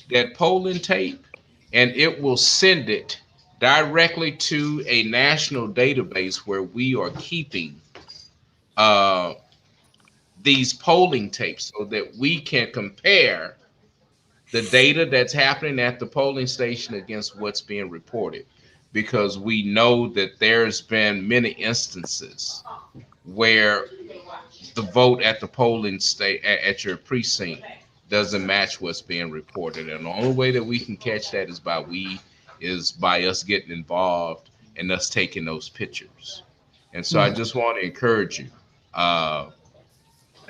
that polling tape, and it will send it directly to a national database where we are keeping uh, these polling tapes so that we can compare the data that's happening at the polling station against what's being reported, because we know that there's been many instances where the vote at the polling state at your precinct doesn't match what's being reported, and the only way that we can catch that is by us getting involved and us taking those pictures. And so I Mm-hmm. just want to encourage you, uh,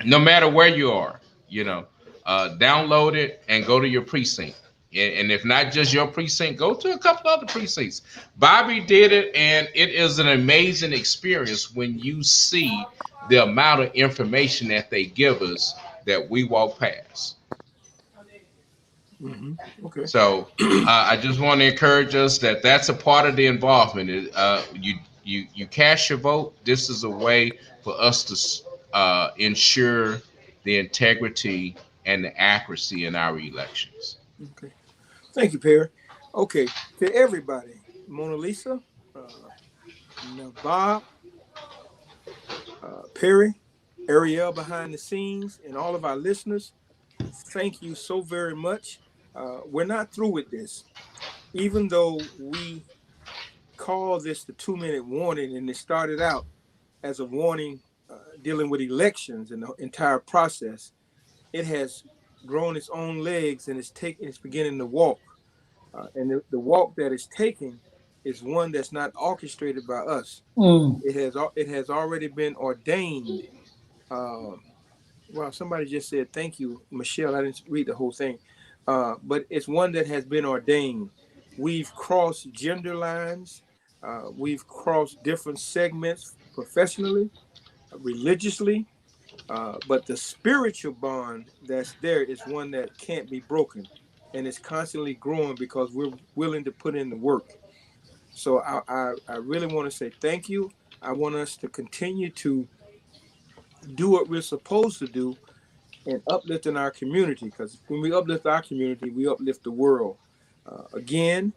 no matter where you are, you know, download it and go to your precinct. And if not just your precinct, go to a couple other precincts. Bobby did it, and it is an amazing experience when you see the amount of information that they give us that we walk past. Hmm. Okay. So I just want to encourage us that that's a part of the involvement. You cast your vote. This is a way for us to ensure the integrity and the accuracy in our elections. Okay. Thank you, Perry. Okay. To everybody, Mona Lisa, uh, Nabab, Perry, Ariel behind the scenes, and all of our listeners, thank you so very much. We're not through with this. Even though we call this the 2 minute warning, and it started out as a warning dealing with elections and the entire process, it has grown its own legs and it's beginning to walk. And the walk that it's taking is one that's not orchestrated by us. Mm. It has already been ordained. Um, well, somebody just said thank you, Michelle. I didn't read the whole thing, but it's one that has been ordained. We've crossed gender lines. We've crossed different segments professionally, religiously, but the spiritual bond that's there is one that can't be broken, and it's constantly growing because we're willing to put in the work. So I really want to say thank you. I want us to continue to do what we're supposed to do and uplifting our community, because when we uplift our community, we uplift the world. Again,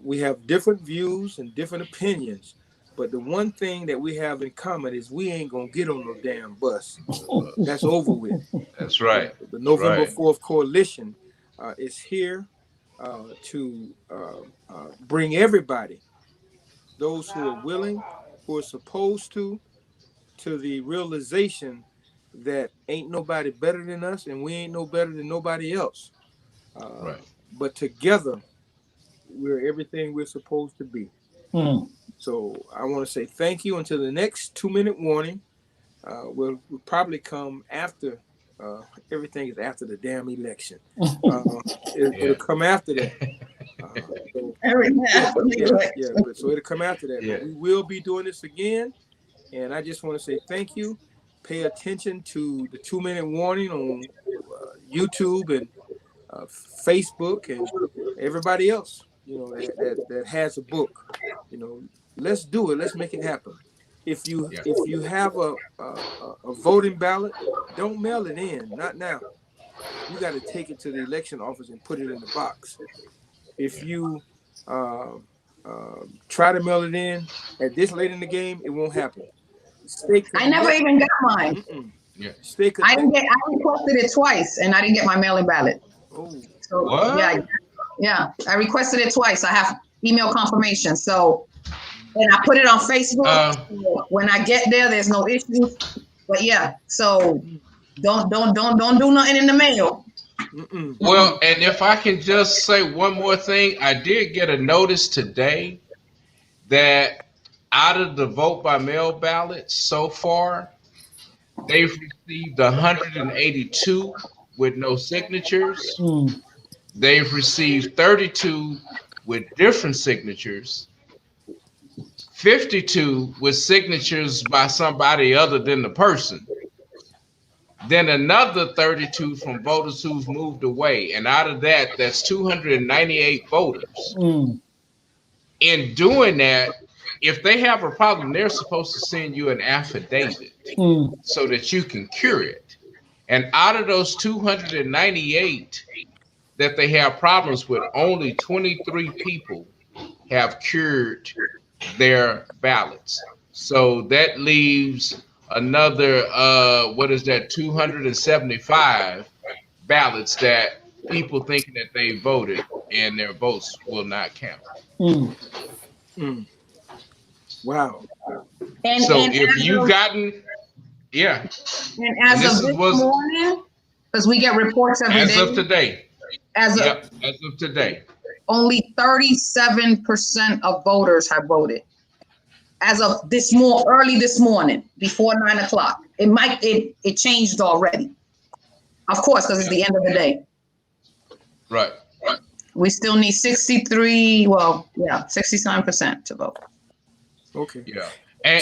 we have different views and different opinions, but the one thing that we have in common is we ain't gonna get on no damn bus. That's over with. That's right. The That's November right. 4th coalition is here to bring everybody, those who are willing, who are supposed to the realization that ain't nobody better than us and we ain't no better than nobody else. Right. But together, we're everything we're supposed to be. So I want to say thank you until the next 2-minute warning. Will probably come after everything is after the damn election. It'll come after that. So, so it'll come after that. Yeah. But we will be doing this again. And I just want to say thank you. Pay attention to the 2-minute warning on YouTube and Facebook and everybody else, that has a book. Let's do it. Let's make it happen. If you have a voting ballot, don't mail it in. Not now. You got to take it to the election office and put it in the box. If you try to mail it in at this late in the game, it won't happen. I never even got mine. Yeah. I requested it twice and I didn't get my mail-in ballot. Oh. So What? yeah, I requested it twice. I have email confirmation. So, and I put it on Facebook. So when I get there, there's no issues. But yeah, so don't do nothing in the mail. Well, and if I can just say one more thing, I did get a notice today that out of the vote by mail ballots so far, they've received 182 with no signatures. They've received 32 with different signatures, 52 with signatures by somebody other than the person. Then another 32 from voters who've moved away. And out of that, that's 298 voters. In doing that, if they have a problem, they're supposed to send you an affidavit so that you can cure it. And out of those 298 that they have problems with, only 23 people have cured their ballots. So that leaves another, 275 ballots that people thinking that they voted and their votes will not count. Wow. So if you've gotten, And as of this morning, because we get reports every day. As of today. As of today. Only 37% of voters have voted. As of early this morning, before 9 o'clock. It changed already. Of course, because it's the end of the day. Right. We still need 67% to vote. Okay. Yeah. And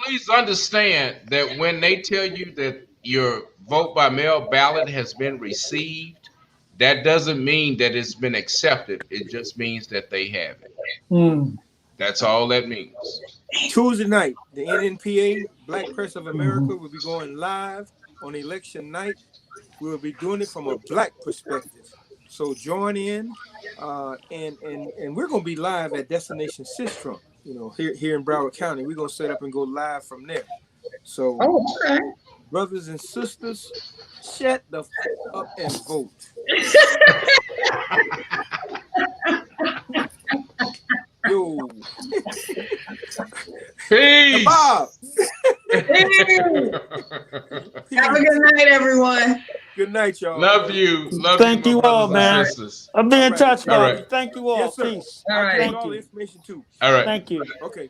please understand that when they tell you that your vote by mail ballot has been received, that doesn't mean that it's been accepted. It just means that they have it. That's all that means. Tuesday night, the NNPA, Black Press of America, will be going live on election night. We will be doing it from a Black perspective. So join in, and we're going to be live at Destination Sistrum, here in Broward County. We're going to set up and go live from there. So, brothers and sisters, shut the f up and vote. Yo. Peace. Bob. Have a good night, everyone. Good night, y'all. Love you. Thank you all, man. I'll be in touch, All Bob. right. Thank you all. Yes, sir. Peace. All right. All the information too. All right. Thank you. Okay.